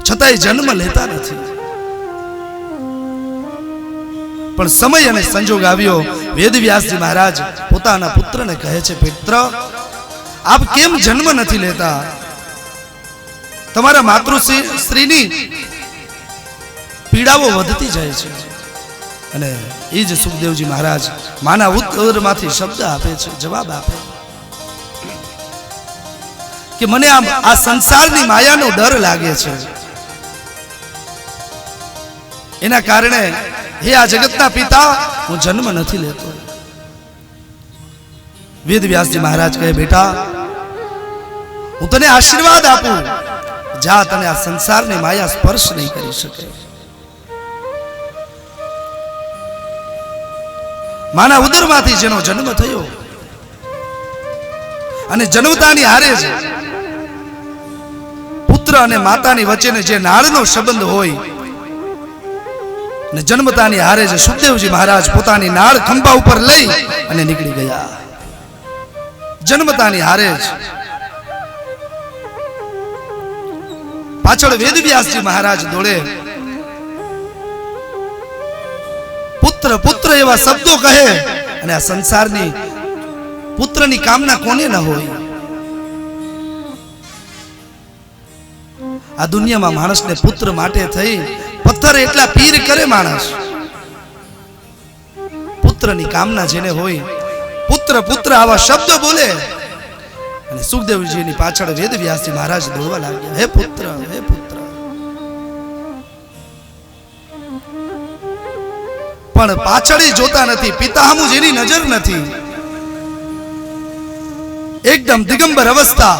છતાંય જન્મ લેતા નથી. પણ સમય અને સંજોગ આવ્યો. વેદ વ્યાસજી મહારાજ પોતાના પુત્રને કહે છે, પુત્ર આપ કેમ જન્મ નથી લેતા? તમારા માતૃશ્રીની પીડાઓ વધતી જાય છે. અને એ જ સુખદેવજી મહારાજ માના ઉદરમાંથી શબ્દ આપે છે, જવાબ આપે કે મને આ સંસારની માયાનો ડર લાગે છે. એના કારણે હે આ જગતના પિતા, હું જન્મ નથી લેતો. વેદ વ્યાસજી મહારાજ કહે, બેટા હું તને આશીર્વાદ આપું, જા, તને આ સંસારની માયા સ્પર્શ નહીં કરી શકે. માના ઉદરમાંથી જેનો જન્મ થયો અને જન્મતાની હારે જ પુત્ર અને માતાની વચ્ચેને જે નાળનો સંબંધ હોય ને જન્મતાની હારે જ સુખદેવજી મહારાજ પોતાની નાળ ખંભા ઉપર લઈ અને નીકળી ગયા. જન્મતાની હારે જ પાછળ વેદવ્યાસજી મહારાજ દોડે. પુત્ર પુત્ર એવા શબ્દો કહે. અને આ સંસારની પુત્રની કામના કોને ન હોય? આ દુનિયામાં માણસને પુત્ર માટે થઈ પથ્થર એટલા પીર કરે માણસ. પુત્રની કામના જેને હોય, પુત્ર પુત્ર આવા શબ્દો બોલે. અને સુખદેવજીની પાછળ વેદવ્યાસજી મહારાજ દોડવા લાગ્યા, હે પુત્ર, હે પુત્ર. પણ પાછળ જોતા નથી, પિતા સામુ જેની નજર નથી. એકદમ દિગંબર અવસ્થા,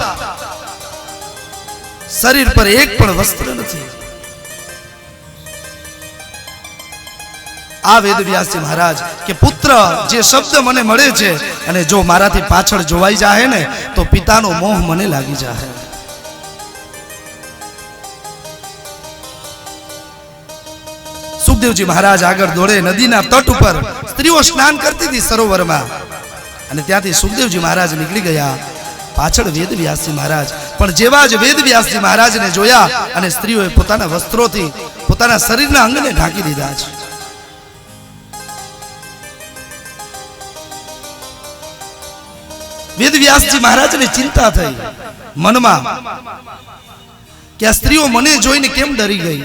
શરીર પર એક પણ વસ્ત્ર નથી. આ વેદવ્યાસજી મહારાજ કે પુત્ર જે શબ્દ મને મળે છે અને જો મારાથી પાછળ જોવાઈ જાય ને તો પિતાનો મોહ મને લાગી જાય. સુખદેવજી મહારાજ આગળ દોડે. નદીના તટ ઉપર સ્ત્રીઓ સ્નાન કરતી હતી સરોવરમાં, અને ત્યાંથી સુખદેવજી મહારાજ નીકળી ગયા. પાછળ વેદવ્યાસજી મહારાજ. પણ જેવા જ વેદવ્યાસજી મહારાજને જોયા અને સ્ત્રીઓએ પોતાના વસ્ત્રોથી પોતાના શરીરના અંગને ઢાંકી દીધા છે. વેદવ્યાસજી મહારાજને ચિંતા થઈ મનમાં કે આ સ્ત્રીઓ મને જોઈને કેમ ડરી ગઈ.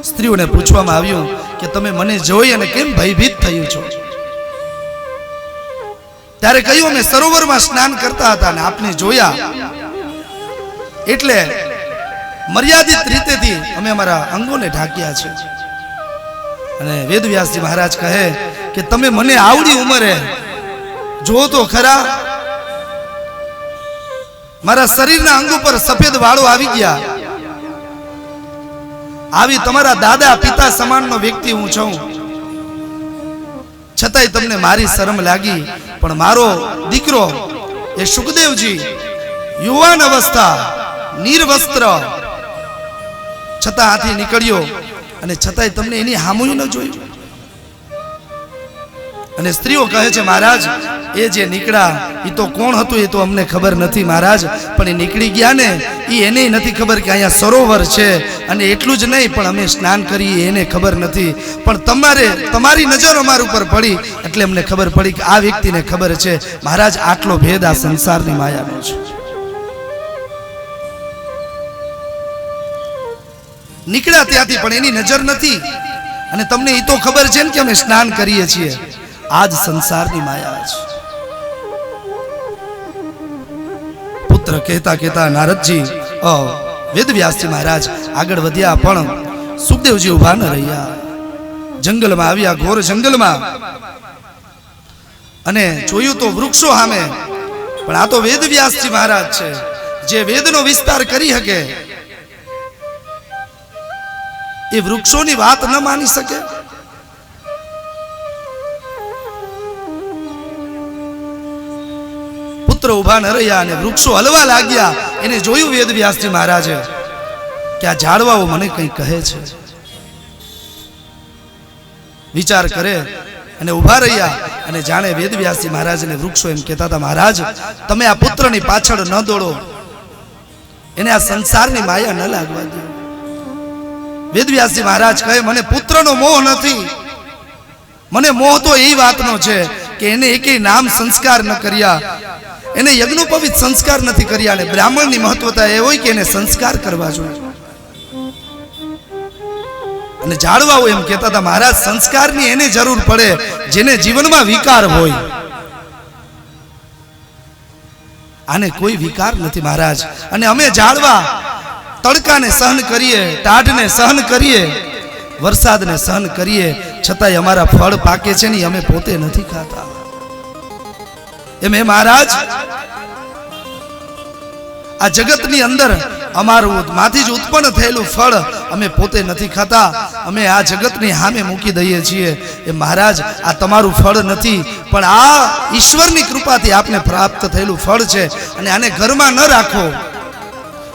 સ્ત્રીઓને પૂછવામાં આવ્યું કે તમે મને જોઈ અને કેમ ભયભીત થયું છો? ત્યારે કહ્યું, અમે સરોવરમાં સ્નાન કરતા હતા અને આપને જોયા એટલે મર્યાદિત રીતેથી અમે અમારા અંગોને ઢાંક્યા છે. અને વેદવ્યાસજી મહારાજ કહે કે તમે મને આવડી ઉંમરે જો તો ખરા, મારા શરીરના અંગ ઉપર સફેદ વાળો આવી ગયા. આવી તમારા દાદા પિતા સમાનનો વ્યક્તિ હું છું, છતાંય તમને મારી શરમ લાગી. પણ મારો દીકરો એ સુખદેવજી યુવાન અવસ્થા, નિર્વસ્ત્ર, છતાં આથી નીકળ્યો અને છતાંય તમને એની હામું ન જોયું. અને સ્ત્રીઓ કહે છે મહારાજ એ જે નીકળ્યા એ તો કોણ હતું એ તો અમને ખબર નથી મહારાજ, પણ એ નીકળી ગયા ને એ એને નથી ખબર કે અહીંયા સરોવર છે, અને એટલું જ નહીં પણ અમે સ્નાન કરીએ એને ખબર નથી, પણ તમારી નજર અમારા ઉપર પડી એટલે અમને ખબર પડી કે આ વ્યક્તિને ખબર છે. મહારાજ આટલો ભેદ આ સંસારની માયાનો છે. નીકળ્યા ત્યાંથી પણ એની નજર નથી, અને તમને એ તો ખબર છે ને કે અમે સ્નાન કરીએ છીએ. આજ સંસારની માયા છે. પુત્ર કહેતા કહેતા નારદજી વેદવ્યાસજી મહારાજ આગળ વધ્યા, પણ સુખદેવજી ઉભા ન રહ્યા. જંગલમાં આવ્યા, ઘોર જંગલમાં, અને જોયું તો વૃક્ષો સામે, પણ આ તો વેદવ્યાસજી મહારાજ છે જે વેદનો વિસ્તાર કરી શકે. એ વૃક્ષોની વાત ન માની શકે. પુત્ર ઉભા ન રહ્યા અને વૃક્ષો હલવા લાગ્યા. એને જોયું વેદવ્યાસજી મહારાજે કે આ ઝાડવાઓ મને કંઈ કહે છે. વિચાર કરે અને ઉભા રહ્યા, અને જાણે વેદવ્યાસજી મહારાજને વૃક્ષો એમ કહેતા હતા, મહારાજ તમે આ પુત્રની પાછળ ન દોડો, એને આ સંસારની માયા ન લાગવા દો. વેદવ્યાસજી મહારાજ કહે મને પુત્રનો મોહ નથી, મને મોહ તો એ વાતનો છે કે એને એકેય નામ સંસ્કાર ન કર્યા, એને યજ્ઞોપવિત સંસ્કાર નથી કર્યા, અને બ્રાહ્મણની મહત્વતા એ હોય કે એને સંસ્કાર કરવા જોઈએ. અને ઝાડવાઓ એમ કહેતા હતા મહારાજ સંસ્કારની એને જરૂર પડે જેને જીવનમાં વિકાર હોય, આને કોઈ વિકાર નથી મહારાજ. અને અમે ઝાડવા તડકાને સહન કરીએ, ટાઢને સહન કરીએ, વરસાદને સહન કરીએ, છતાંય અમારા ફળ પાકે છે ને અમે પોતે નથી ખાતા. એમ હે મહારાજ આ જગતની અંદર અમારું માંથી જ ઉત્પન્ન થયેલું ફળ અમે પોતે નથી ખાતા, અમે આ જગતની સામે મૂકી દઈએ છીએ. એ મહારાજ આ તમારું ફળ નથી, પણ આ ઈશ્વરની કૃપાથી આપને પ્રાપ્ત થયેલું ફળ છે, અને આને ઘરમાં ન રાખો,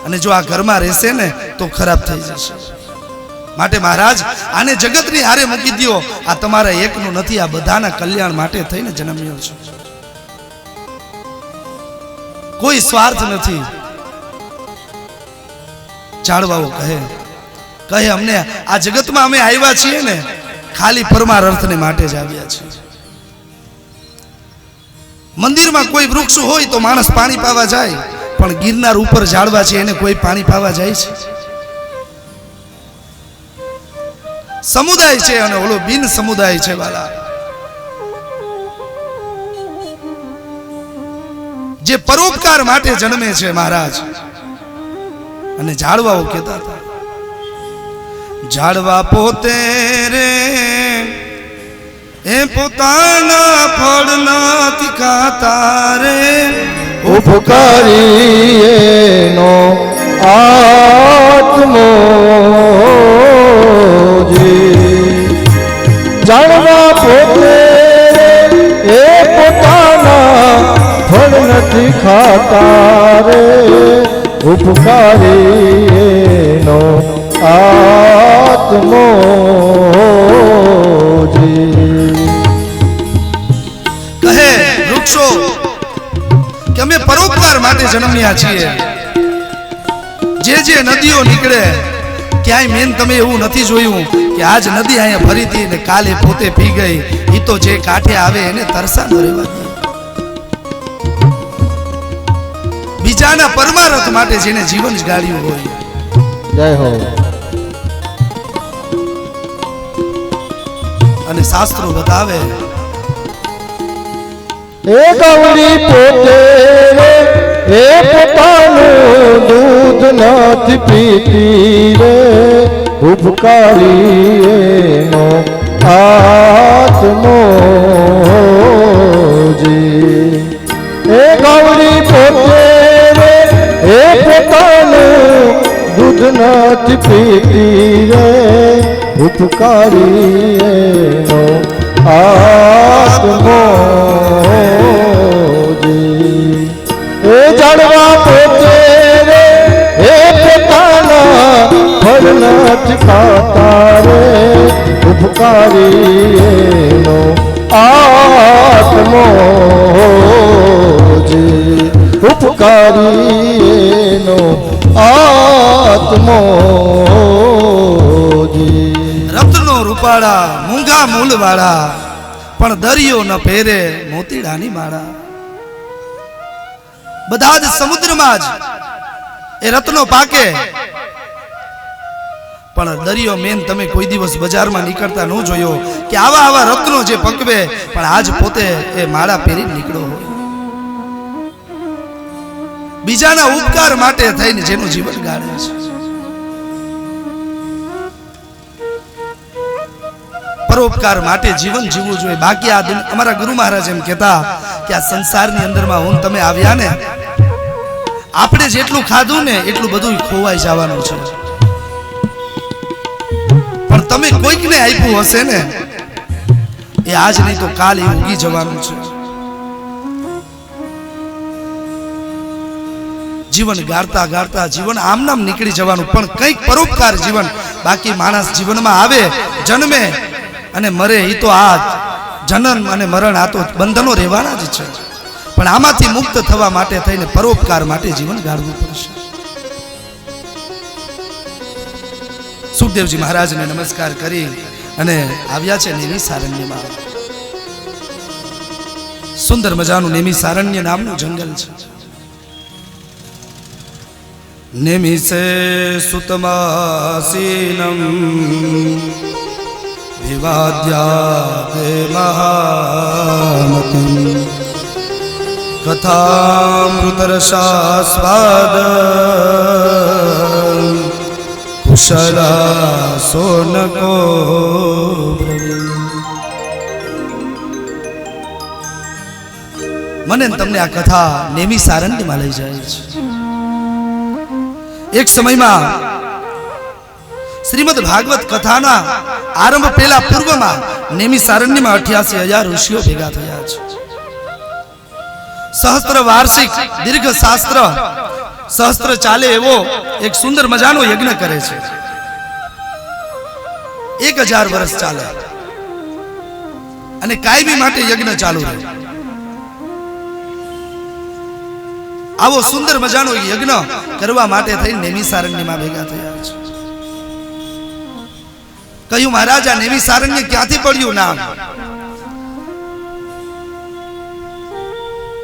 અને જો આ ઘરમાં રહેશે ને તો ખરાબ થઈ જશે. માટે મહારાજ આને જગતની હારે મૂકી દો. આ તમારા એકનું નથી, આ બધાના કલ્યાણ માટે થઈને જન્મ્યો છે. કોઈ સ્વાર્થ નથી. ઝાડવાઓ કહે અમને આ જગતમાં અમે આવ્યા છીએ ને ખાલી પરમાર્થને માટે જ આવ્યા છીએ. મંદિરમાં કોઈ વૃક્ષ હોય તો માણસ પાણી પાવા જાય, પણ ગિરનાર ઉપર ઝાડવા છે એને કોઈ પાણી પાવા જાય છે? સમુદાય છે અને ઓલો બિન સમુદાય છે વાલા. જે પરોપકાર માટે જન્મે છે મહારાજ. અને ઝાડવાઓ કહેતા હતા ઝાડવા પોતે રે એ પોતાના ફળ નથી ખાતા રે, ઉપકારી એનો આત્મો જાણવા પોતે એ પોતાના ફળ નથી ખાતા રે, ઉપકારી એનો આત્મો કહે વૃક્ષો કે અમે પરોપકાર માટે જન્મ્યા છીએ. જે નદીઓ નીકળે ક્યાંય મેન તમે એવું નથી જોયું કે આજ નદી અહીંયા ભરી હતી ને કાલે પોતે પી ગઈ. એ તો જે કાંઠે આવે એને તરસા ન રહેવા દે. બીજાના પરમાર્થ માટે જેને જીવન જ ગાળ્યું હોય. જય હો. અને શાસ્ત્રો બતાવે એ ગૌરી પોતે એ પોતાનું દૂધ નથી પીતી રે, ઉપકારી એનો આત્મો એ ગૌરી પોતે એ પોતાનું દૂધ નથી પીતી રે, ઉપકારી એનો આત્મો એ જાણવા પોતે એ પોતાના ફળ નથી ખાતા રે, ઉપકારી એનો ભિખારી એનો આત્મો જી રત્નો રૂપાળા મૂંગા મૂલવાળા પણ દરિયો ન પહેરે મોતીડાની માળા. બધા જ સમુદ્રમાં જ એ રત્નો પાકે, પણ દરિયો મેન તમે કોઈ દિવસ બજારમાં નીકળતા ન જોયો કે આવા આવા રત્નો જે પકવે, પણ આજ પોતે એ માળા પહેરી નીકળો હોય. બીજાના ઉપકાર માટે થઈને જેનું જીવન ગાળે છે, પરોપકાર માટે જીવન જીવવું જોઈએ. બાકી આ અમારા ગુરુ મહારાજ એમ કહેતા કે આ સંસારની અંદરમાં હું તમે આવ્યા ને, આપણે જેટલું ખાધું ને એટલું બધું ખોવાઈ જવાનું છે, પણ તમે કોઈકને આપ્યું હશે ને એ આજ નહીં તો કાલ એ ઉગી જવાનું છે. જીવન ગાળતા ગાળતા જીવન આમ નામ નીકળી જવાનું, પણ કંઈક પરોપકાર જીવન. બાકી માણસ જીવનમાં આવે, જન્મે અને મરે, એ તો આ જનન અને મરણ આ તો બંધનો રહેવાના જ છે, પણ આમાંથી મુક્ત થવા માટે થઈને પરોપકાર માટે જીવન ગાળવું પડશે. સુખદેવજી મહારાજને નમસ્કાર કરી અને આવ્યા છે નેમી સારણ્યમાં. સુંદર મજાનું નેમી સારણ્ય નામનું જંગલ છે. નેમિસે સુતમાસીનમ વિવાદ્યાદે મહામતિમ કથામૃતરસાસ્વાદ કુશલા સોનકો મને તમને આ કથા નેમી સારણ્યમાં લઈ જાય છે. એક સમયમાં શ્રીમદ ભાગવત કથાના આરંભ પહેલા પૂર્વમાં નેમી સારણ્યમાં 88,000 ઋષિઓ ભેગા થયા છે. સહસ્ત્ર વાર્ષિક દીર્ઘ શાસ્ત્ર સહસ્ત્ર ચાલે એવો એક સુંદર મજાનો યજ્ઞ કરે છે. 1000 વર્ષ ચાલે અને કાયમી માટે યજ્ઞ ચાલુ રહે. આવો સુંદર મજાનો યજ્ઞ કરવા માટે થઈને નેમી સારણ્યમાં ભેગા થયા છે. કહ્યું મહારાજ આ નેમી સારણ્ય ક્યાંથી પડ્યું નામ?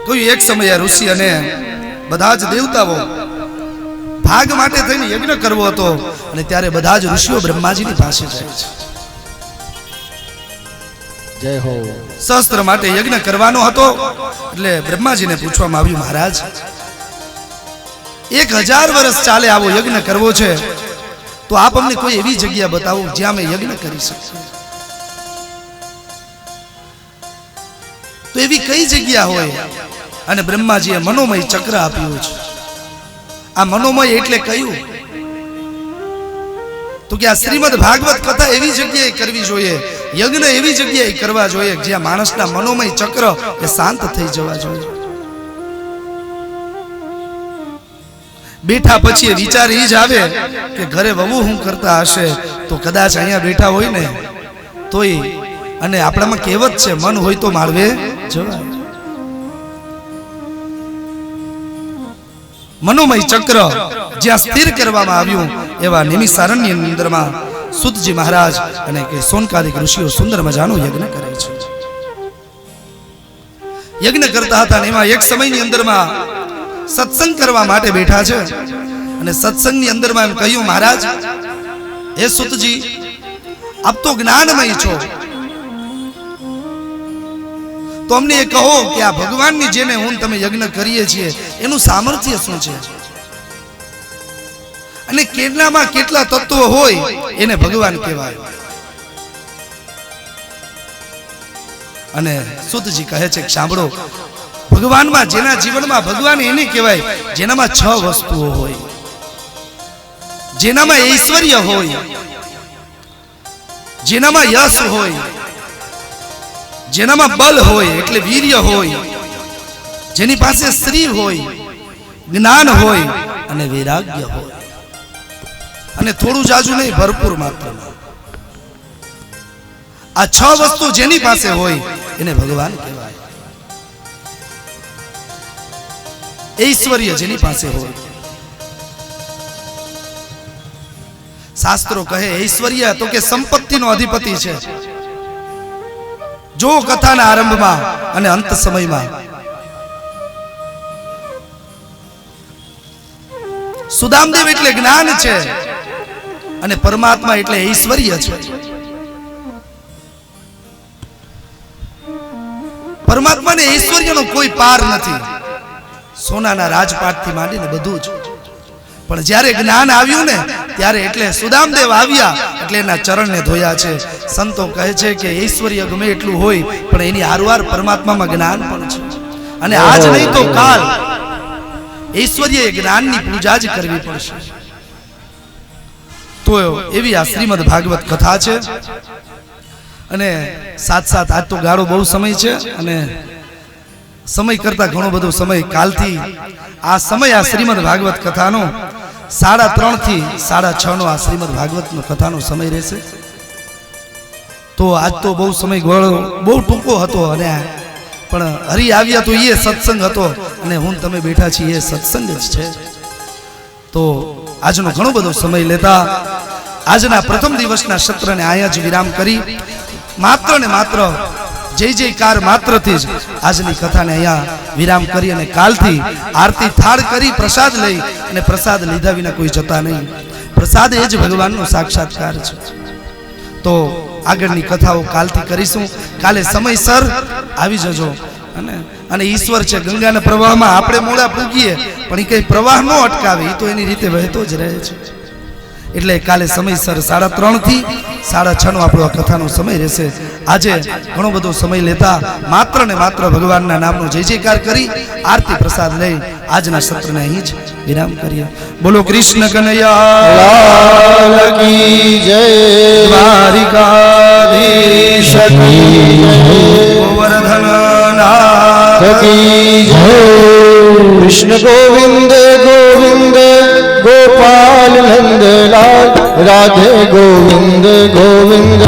કહ્યું એક સમયે ઋષિ અને બધા જ દેવતાઓ ભાગ માટે થઈને યજ્ઞ કરવો હતો અને ત્યારે બધા જ ઋષિઓ બ્રહ્માજીની પાસે જાય છે. જય હો. સહસ્ત્ર માટે યજ્ઞ કરવાનો હતો એટલે બ્રહ્માજીને પૂછવામાં આવ્યું મહારાજ 1000 વર્ષ ચાલે આવો યજ્ઞ કરવો છે તો આપ અમને કોઈ એવી જગ્યા બતાવો જ્યાં અમે યજ્ઞ કરી શકીએ. તો એવી કઈ જગ્યા હોય? અને બ્રહ્માજીએ મનોમય ચક્ર આપ્યું છે. આ મનોમય એટલે કયું? તો કે આ શ્રીમદ ભાગવત કથા એવી જગ્યાએ કરવી જોઈએ, યજ્ઞ એવી જગ્યાએ કરવા જોઈએ જ્યાં માણસના મનોમય ચક્ર એ શાંત થઈ જવા જોઈએ. બેઠા પછી એ વિચાર એ જ આવે કે ઘરે વહુ હું કરતા હશે તો કદાચ અહીંયા બેઠા હોય ને તોય, અને આપણામાં કહેવત છે મન હોય તો માળવે જવાય. મનોમય ચક્ર જ્યાં સ્થિર કરવામાં આવ્યું એવા નેમી સારણ્યની અંદરમાં સુતજી મહારાજ અને કે સોનકાદિક ઋષિઓ સુંદર મજાનો યજ્ઞ કરે છે. યજ્ઞ કરતા હતા અને એમાં એક સમયની અંદરમાં સત્સંગ કરવા માટે બેઠા છે અને સત્સંગની અંદરમાં એમ કહ્યું મહારાજ હે સુતજી આપ તો જ્ઞાનમય છો, તો અમને એ કહો કે આ ભગવાનની જેને હું તમે યજ્ઞ કરીએ છીએ એનું સામર્થ્ય શું છે અને કેટલામાં કેટલા તત્વો હોય એને ભગવાન કહેવાય. અને સુતજી કહે છે કે સાંભળો, ભગવાનમાં જેના જીવનમાં ભગવાન એને કહેવાય જેનામાં 6 વસ્તુઓ હોય, જેનામાં ઐશ્વર્ય હોય, જેનામાં યશ હોય, જેનામાં બલ હોય એટલે વીર્ય હોય, જેની પાસે શ્રી હોય, જ્ઞાન હોય અને વૈરાગ્ય હોય, અને થોડું જાજુ નહીં ભરપૂર માત્રામાં. આ 6 વસ્તુ જેની પાસે હોય એને ભગવાન કહેવાય. ઐશ્વર્ય જેની પાસે હોય. શાસ્ત્રો કહે ઐશ્વર્ય તો કે સંપત્તિનો અધિપતિ છે. જો કથાના આરંભમાં અને અંત સમયમાં સુદામદેવ એટલે જ્ઞાન છે અને પરમાત્મા એટલે ઐશ્વર્ય છે. પરમાત્માને ઐશ્વર્યનો કોઈ પાર નથી. સોનાના રાજપાટથી માંડીને બધું જ. પણ જ્યારે જ્ઞાન આવ્યું ને ત્યારે એટલે સુદામદેવ આવ્યા એટલે એના ચરણને ધોયા છે. સંતો કહે છે કે ઐશ્વર્ય ગમે એટલું હોય પણ એની હારવાર પરમાત્મામાં જ્ઞાન પણ છે. અને આજ નહીં તો કાલ ઐશ્વર્ય એ જ્ઞાનની પૂજા જ કરવી પડશે. તો એવી આ શ્રીમદ ભાગવત કથા છે. અને સાથ આજ તો ગાળો બહુ સમય છે અને સમય કરતા ઘણો બધો સમય કાલથી આ સમય આ શ્રીમદ ભાગવત કથાનો 3:30 થી 6:30 નો આ શ્રીમદ ભાગવત કથાનો સમય રહેશે. તો આજ તો બહુ સમય બહુ ટૂંકો હતો અને પણ હરી આવ્યા તો એ સત્સંગ હતો અને હું તમે બેઠા છીએ એ સત્સંગ જ છે. તો આજનો ઘણો બધો સમય લેતા આજના પ્રથમ દિવસના સત્રને અહીંયા જ વિરામ કરી માત્ર ને માત્ર જય જયકાર માત્રથી જ આજની કથાને અહીંયા વિરામ કરી અને કાલથી આરતી થાળ કરી પ્રસાદ લઈ અને પ્રસાદ લીધા વિના કોઈ જતા નહીં. પ્રસાદ એ જ ભગવાનનો સાક્ષાત્કાર છે. તો આગળની કથાઓ કાલથી કરીશું. કાલે સમયસર આવી જજો. અને ઈશ્વર છે ગંગાના પ્રવાહમાં આપણે મોડા પૂગીએ પણ એ કઈ પ્રવાહ ન અટકાવે. એ તો એની રીતે વહેતો જ રહે છે. એટલે કાલે સમયસર 3:30 થી 6:30 નો આપણો કથાનો સમય રહેશે. આજે ઘણો બધો સમય લેતા માત્ર ને માત્ર ભગવાનના નામનો જય જયકાર કરી આરતી પ્રસાદ લઈ આજના સત્રને અહીં જ વિરામ કરીએ. બોલો કૃષ્ણ કનૈયા કી જય. દ્વારિકાધીશ કી જય. ગોવર્ધન નાથ કી જય. કૃષ્ણ ગોવિંદ ગોવિંદ ગોપાલ નંદલાલ રાધે ગોવિંદ ગોવિંદ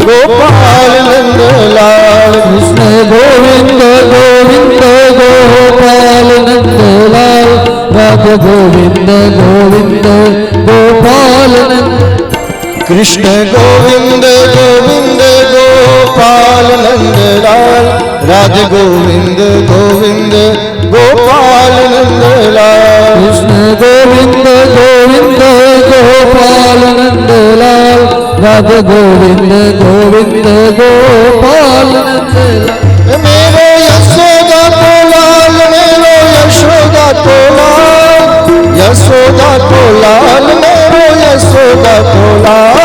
ગોપાલ નંદલાલ. કૃષ્ણ ગોવિંદ ગોવિંદ ગોપાલ નંદલાલ રાધે ગોવિંદ ગોવિંદ ગોપાલ નંદ. કૃષ્ણ ગોવિંદ ગોવિંદ ગોપાલ નંદલાલ રાધે ગોવિંદ ગોવિંદ ગોપાલ નંદલાલ. કૃષ્ણ ગોવિંદ ગોવિંદ ગોપાલ નંદલાલ રાધે ગોવિંદ ગોવિંદ ગોપાલ નંદલાલ. મેરો યશોદા તો લાલ મેરો યશોદા તો લાલ યશોદા તો લાલ મેરો યશોદા તો લાલ.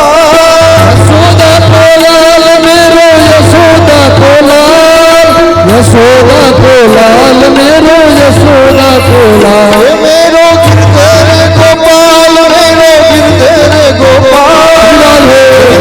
યશોદા તો લાલ મેરો યશોદા તો લાલ યશોદા તો લાલ મેરો યશોદા તો લાલ. મેરો ગિરધર ગોપાલ મેરો ગિરધર ગોપાલ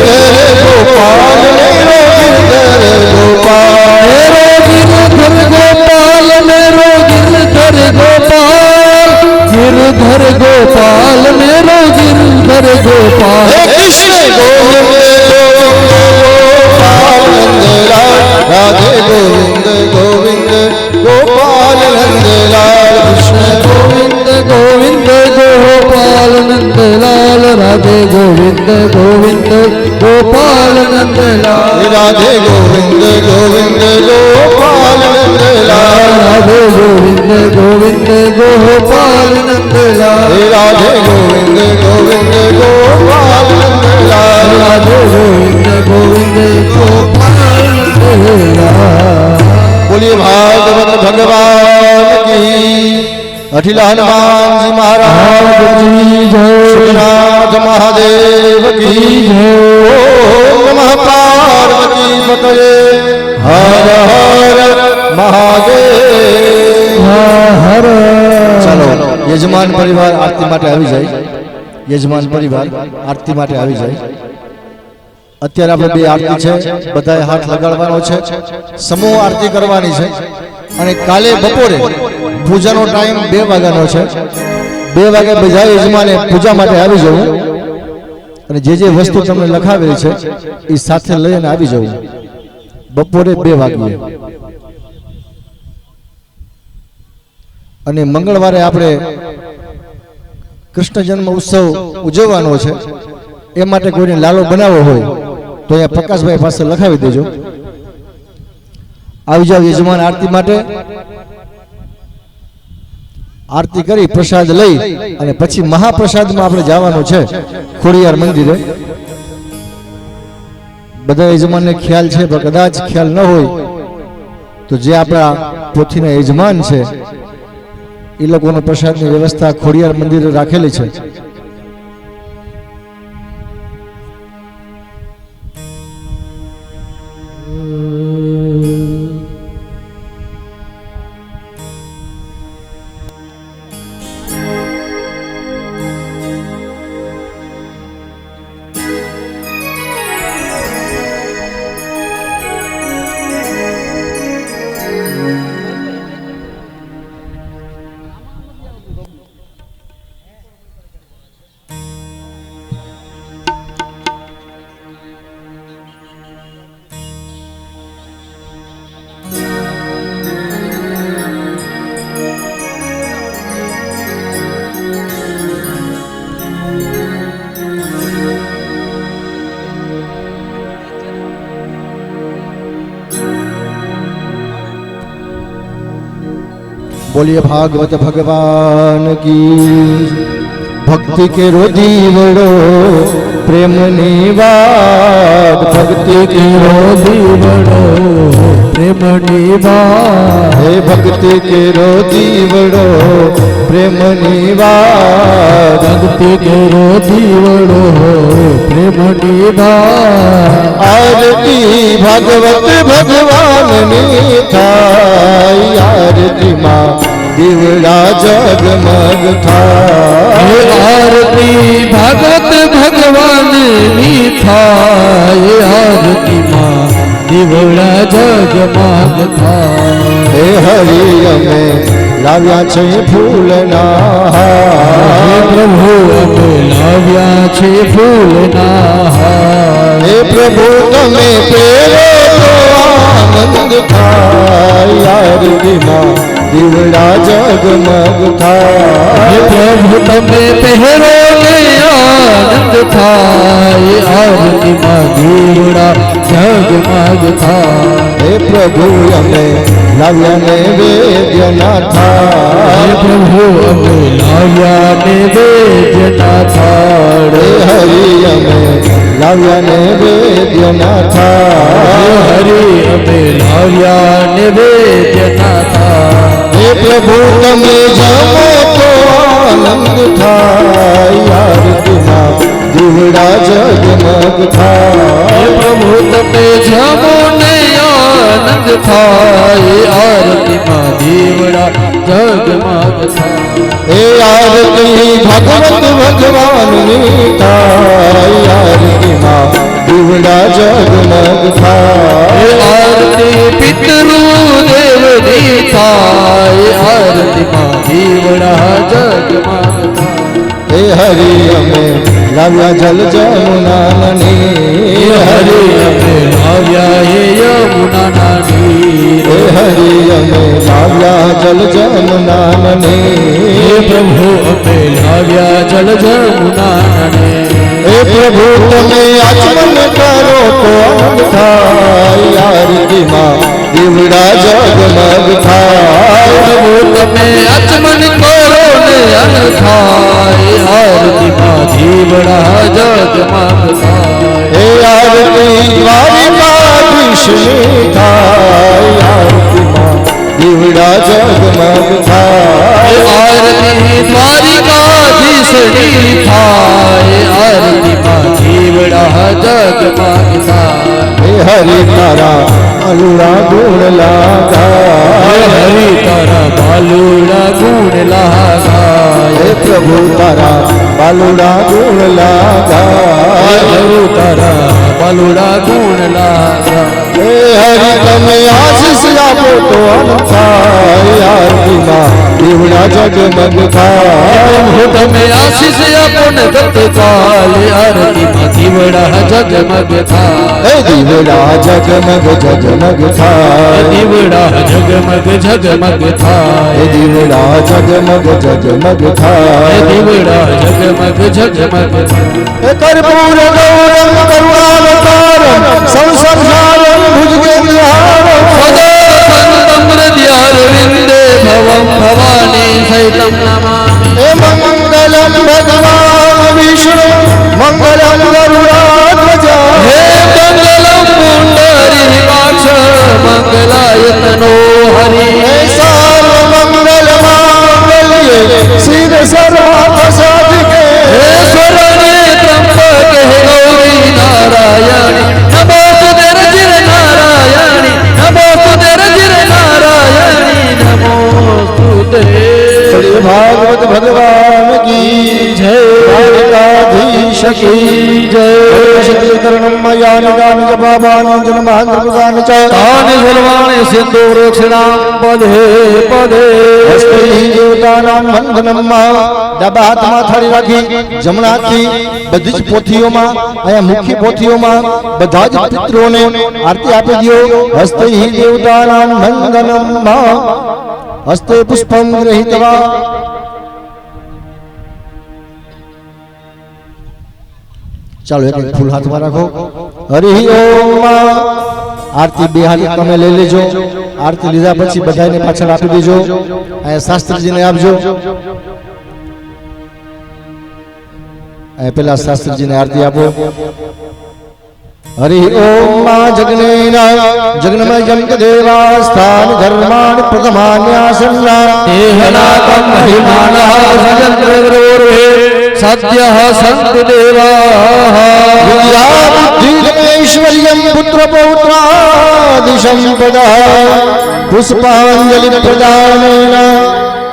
ગિરધર ગોપાલ મેરો ગિરધર ગોપાલ. મેરો ગિરધર ગોપાલ મેરો ગિરધર ગોપાલ ગિરધર ગોપાલ મેરો ગિરધર ગોપાલ. કૃષ્ણ ગોવિંદ ગોપાલ નંદલાલ રાધે ગોવિંદ ગોવિંદ ગોપાલ નંદલાલ. કૃષ્ણ ગોવિંદ ગોવિંદ ગોપાલ નંદલાલ રાધે ગોવિંદ ગોવિંદ ગોપાલ નંદલાલ. રાધે ગોવિંદ ગોવિંદ ગોપાલ નંદલાલ. રાધે ગોવિંદ ગોવિંદ ગોપાલ નંદલાલ. રાધે ગોવિંદ ગોવિંદ ગોપાલ નંદલાલ. રાધે ગોવિંદ ગોવિંદ ગોપાલ નંદલાલ. બોલીએ ભાગવત ભગવાન કી. અઠિલા હનુમાનજી મહારાજ કી જય. શ્રીનાથ મહાદેવ કી જય. ઓમ નમઃ પાર્વતી પતયે હર હર મહાદેવ. હર ચાલો યજમાન પરિવાર આરતી માટે આવી જાય. યજમાન પરિવાર આરતી માટે આવી જાય. અત્યારે આપણે 2 આરતી છે, બધાએ હાથ લગાડવાનો છે, સમૂહ આરતી કરવાની છે. અને કાલે બપોરે પૂજાનો ટાઈમ 2 વાગ્યાનો છે. 2 વાગે બધા યજમાને પૂજા માટે આવી જવું અને જે વસ્તુ તમને લખાવેલી છે એ સાથે લઈને આવી જવું. બપોરે 2 વાગ્યે અને મંગળવારે આપણે કૃષ્ણ જન્મ ઉત્સવ ઉજવવાનો છે. એ માટે કોઈને લાલો બનાવવો હોય તો અહીંયા પ્રકાશભાઈ પાસે લખાવી દેજો. આવી જાવ યજમાન આરતી માટે. આરતી કરી પ્રસાદ લઈ અને પછી મહાપ્રસાદમાં આપણે જવાનું છે ખોડિયાર મંદિરે. બધા યજમાનને ખ્યાલ છે પણ કદાચ ખ્યાલ ન હોય તો જે આપણા પોથીના યજમાન છે એ લોકોનો પ્રસાદની વ્યવસ્થા ખોડિયાર મંદિરે રાખેલી છે. बोलिए भागवत भगवान की. भक्ति के रोदीवड़ो प्रेम निवाद. भक्ति के रोदीवड़ो प्रेम निवाद. हे भक्ति के रोदीवड़ो प्रेम निवाद. भक्ति के रोदीवड़ो प्रेम निवाद. आरती भागवत भगवान नी थाई. आरती मां દીવડા જગમગ થાય. આરતી ભગત ભગવાનની થાય. આરતીમાં દીવડા જગમગ થાય. હે હરિ અમે લાવ્યા છે ફૂલના હાર. હે પ્રભુ અમે લાવ્યા છે ફૂલના હાર. હે પ્રભુ તમે પહેરો તો આનંદ થાય. આરતીમાં દીવડા જગમગ થાય. પ્રભુ તમે પહેરો ને આનંદ થાય. આરતીમાં દીવડા જગમગ થાય. હે પ્રભુ અમે લાવ્યા નૈવેદ્ય ના થાય. હે પ્રભુ અમે લાવ્યા નૈવેદ્ય ના થાય. હે હરિ અમે લાવ્યા નૈવેદ્ય ના થાય. હે હરિ અમે લાવ્યા નૈવેદ્ય ના થાય. હે પ્રભુ તમે જમો તો આનંદ થાય. આરતીમાં દીવડા જગમગ થાય. હે પ્રભુ તમે જમો ને આનંદ થાય. આરતીમાં દીવડા જગમગ થાય. હે આરતી ભગવત ભગવાનની થાય. આરતીમાં દીવડા જગમગ થાય. હે આરતી પિતૃ દેવની થાય. આરતીમાં દીવડા જગમગ થાય. હે હરિ અમે લાવ્યા જલ જમુના ની. હે હરિ અમે લાવ્યા હે યમુના ની. હે હરિ અમે લાવ્યા જલ જમુના ની. હે પ્રભુ અમે લાવ્યા જલ જમુના ની. હે પ્રભુ તમે આચમન કરો તો આનંદ થાય. આરતીમાં દીવડા જગમગ થાય. પ્રભુ તમે આચમન કરો ને અન થાય. આરતીમાં દીવડા જગમગ થાય. હે આરતી દ્વારિકાધીશની થાય. આરતીમાં દીવડા જગમગ થાય. આરતી દ્વારિકાધીશની થાય. આરતીમાં દીવડા જગમગ થાય. હે હરિ તારા બાલુડા ગુણ લાગા. હે હરિ તારા બાલુડા ગુણ લાગા. હે પ્રભુ તારા બાલુડા ગુણ લાગા. હે પ્રભુ તારા બાલુડા ગુણ લાગા. હે હરિ તમે આશીષ આપો તો થાય આરતીમાં દીવડા જગમગ થાય હો તમે આશીષ આપો ને તત્કાલ આરતીમાં દીવડા જગમગ થાય એ દીવડા જગમગ જગમગ થાય દીવડા જગમગ જગમગ થાય દીવડા જગમગ જગમગ થાય દીવડા જગમગ જગમગ એ કર્પૂર ગૌરમ કરુણાવતારમ સંસર્ગારમ ભુજગેન્દ્રહારમ સદાનંદમૃદ્યારવિંદે ભવમ ભવાની સહિતમ નમામિ એ મંગલમ ભગવાન વિષ્ણુ મંગલમ ગરુડાધ્વજા હે મંગલમ પુંડરીકાક્ષ મંગલાયતનો હરિ હે સર્વ મંગલ માંગલ્યે સિદ્ધ સર્વાર્થ સાધિકે હે સ્વરણે ત્રંબકે ગૌરી નારાયણી નમોસ્તુતે રજિર નારાયણી નમોસ્તુતે રજિર નારાયણી નમોસ્તુતે શ્રી ભાગવત ભગવાન કી જય દ્વારકાધીશ કી જય શક્તિકરણમ મયાનિ ગાનિ ચ પાપાનિ જન્માન્તર્ગતાનિ ચ તાનિ સર્વાણિ સિંધુરોક્ષણાં પદે પદે હસ્તૈ દેવતાનાં વંદનમમાં ડાબા હાથમાં થાળી રાખી જમણા હાથથી બધી જ પોથીઓમાં અહીંયા મુખ્ય પોથીઓમાં બધા જ પિતૃઓને આરતી આપી દો હસ્તૈ દેવતાનાં વંદનમમાં હસ્તે પુષ્પમ ગૃહીત્વા ચાલો એક ફૂલ હાથમાં રાખો હરિ ઓમ આરતી બે હાથ તમે લઈ લેજો આરતી લીધા પછી બધાને પાછળ આપી દેજો અહીંયા શાસ્ત્રીજીને આપજો પેલા શાસ્ત્રીજીને આરતી આપો હરિ ઓમ જગ્નેના જગ્નમય જંક દેવા સ્થાન ધર્માન પ્રથમાન્યાસન્ના દેહનાકં મહિમાનઃ સજંત્રગ્રોર્વે સત્યઃ સંત દેવાઃ વિદ્યા બુદ્ધિ પુત્ર પૌત્રાદિ સંપદા પુષ્પાંજલિ પ્રદાનેન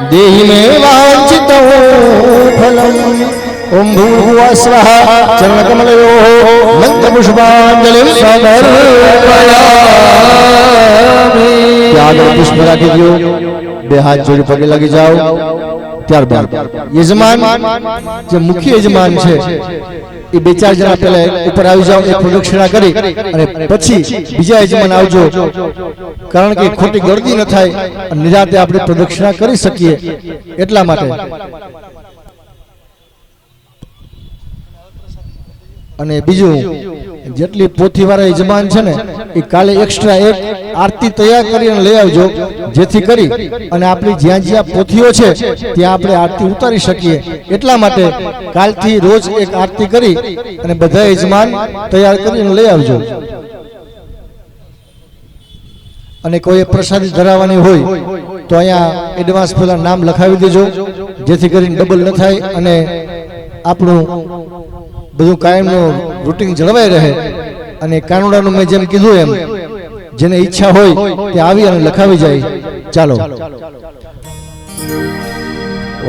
દેહી મે વાંચિતો ફલમ ઓમ ભૂર્ભુવઃ સ્વઃ ચરણકમલયોઃ મંત્રપુષ્પાંજલિ સમર્પયામિ આગળ પુષ્પ રાખી દો બે હાથ જોડી પગે લાગી જાઓ ત્યારબાદ યજમાન જે મુખ્ય યજમાન છે એ બે ચાર જણા પહેલા ઉપર આવી જાઓ એક પ્રદક્ષિણા કરી અને પછી બીજા યજમાન આવજો કારણ કે ખોટી ગળદી ન થાય અને નિરાતે આપણે પ્રદક્ષિણા કરી શકીએ એટલા માટે અને બીજું જેટલી પોથીવાળા યજમાન છે ને એ કાલે એક્સ્ટ્રા એક આરતી તૈયાર કરીને લઈ આવજો જેથી કરી અને આપણી જ્યાં જ્યાં પોથીઓ છે ત્યાં આપણે આરતી ઉતારી શકીએ એટલા માટે કાલથી રોજ એક આરતી કરી અને બધા યજમાન તૈયાર કરીને લઈ આવજો અને કોઈ પ્રસાદી ધરાવવાની હોય તો અહીંયા એડવાન્સ પહેલા નામ લખાવી દેજો જેથી કરીને ડબલ ન થાય અને આપણું બધું કાયમનું રૂટીન જળવાઈ રહે અને કાનુડાનું મેં જેમ કીધું એમ જેને ઈચ્છા હોય તે આવી અને લખાવી જાય ચાલો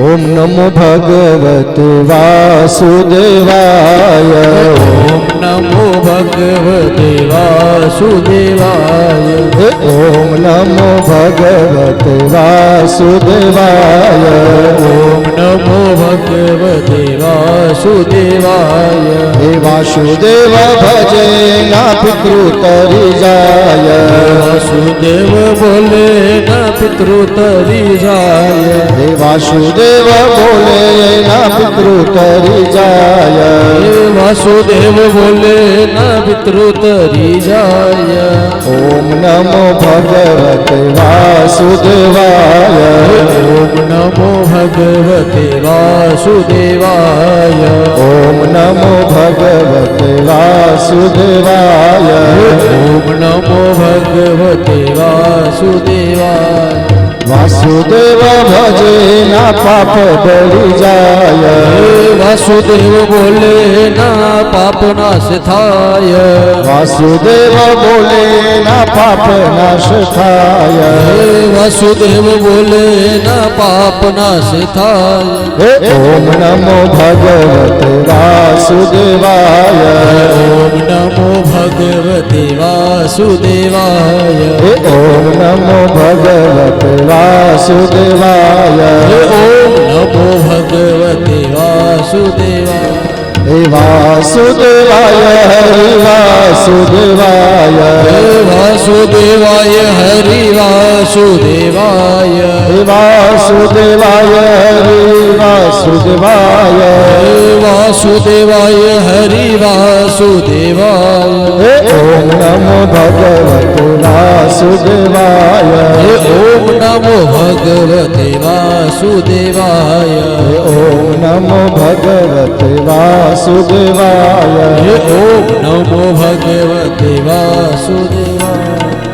ઓમ નમો ભગવતે વાસુદેવાય ઓમ નમો ભગવતે વાસુદેવાય ઓમ નમો ભગવતે વાસુદેવાય ઓમ નમો ભગવતે વાસુદેવાય હે વાસુદેવ ભજે ના પિતૃ તરી જાય વાસુદેવ બોલે ના પિતૃ તરી જાય હે વાસુદેવ બોલે ના પિતૃ તરી જાય હે વાસુદેવ બોલે ના પિતૃ તરી જાય ઓમ નમો ભગવતે વાસુદેવાય ઓમ નમો ભગવતે વાસુદેવાય ઓમ નમો ભગવતે વાસુદેવાય ઓમ નમો ભગવતે વાસુદેવાય વાસુદેવ ભજે ના પાપ બળી જાય વાસુદેવ બોલે ના પાપ નાશ થાય વાસુદેવ બોલે ના પાપ નાશ થાય વાસુદેવ બોલે ના પાપ નાશ થાય. હે ઓમ નમો ભગવતે વાસુદેવાય. ઓમ નમો ભગવતે વાસુદેવાય. હે ઓમ નમો ભગવતે વાસુદેવાય. ઓમ નમો ભગવતે વાસુદેવાય. હે વાસુદેવાય હરિ વાસુદેવાય. હે વાસુદેવાય હરિ વાસુદેવાય. હે વાસુદેવાય હરિ વાસુદેવાય. હે વાસુદેવાય હરિ વાસુદેવાય. હે ઓમ નમો ભગવતે વાસુદેવાય. હે ઓમ નમો ભગવતે વાસુદેવાય. હે ઓમ નમો ભગવતે વાસુદેવાય. હે ઓમ નમો ભગવતે વાસુદેવાય.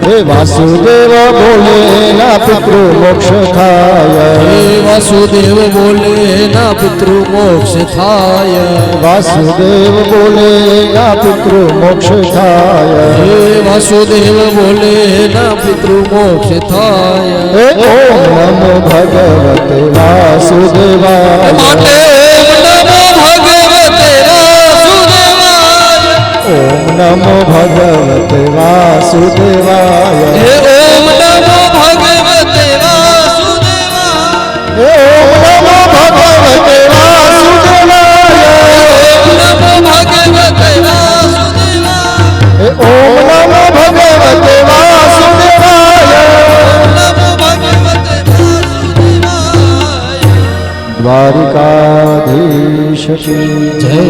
હે વાસુદેવ બોલે ના પિતૃ મોક્ષ થાય. હે વાસુદેવ બોલે ના પિતૃ મોક્ષ થાય. વાસુદેવ બોલે ના પિતૃ મોક્ષ થાય. હે વાસુદેવ બોલે ના પિતૃ મોક્ષ થાય. હે ઓમ નમો ભગવતે વાસુદેવાય. માટે ઓમ નમો ભગવતે વાસુદેવાય. ઓમ નમો ભગવતે વાસુદેવાય. હે ઓમ નમો ભગવતે વાસુદેવાય. હે ઓમ નમો ભગવતે વાસુદેવાય. ઓમ નમો ભગવતે વાસુદેવાય. હે ઓમ નમો ભગવતે વાસુદેવાય. નમો ભગવતે વાસુદેવાય. દ્વારિકાધીશ કી જય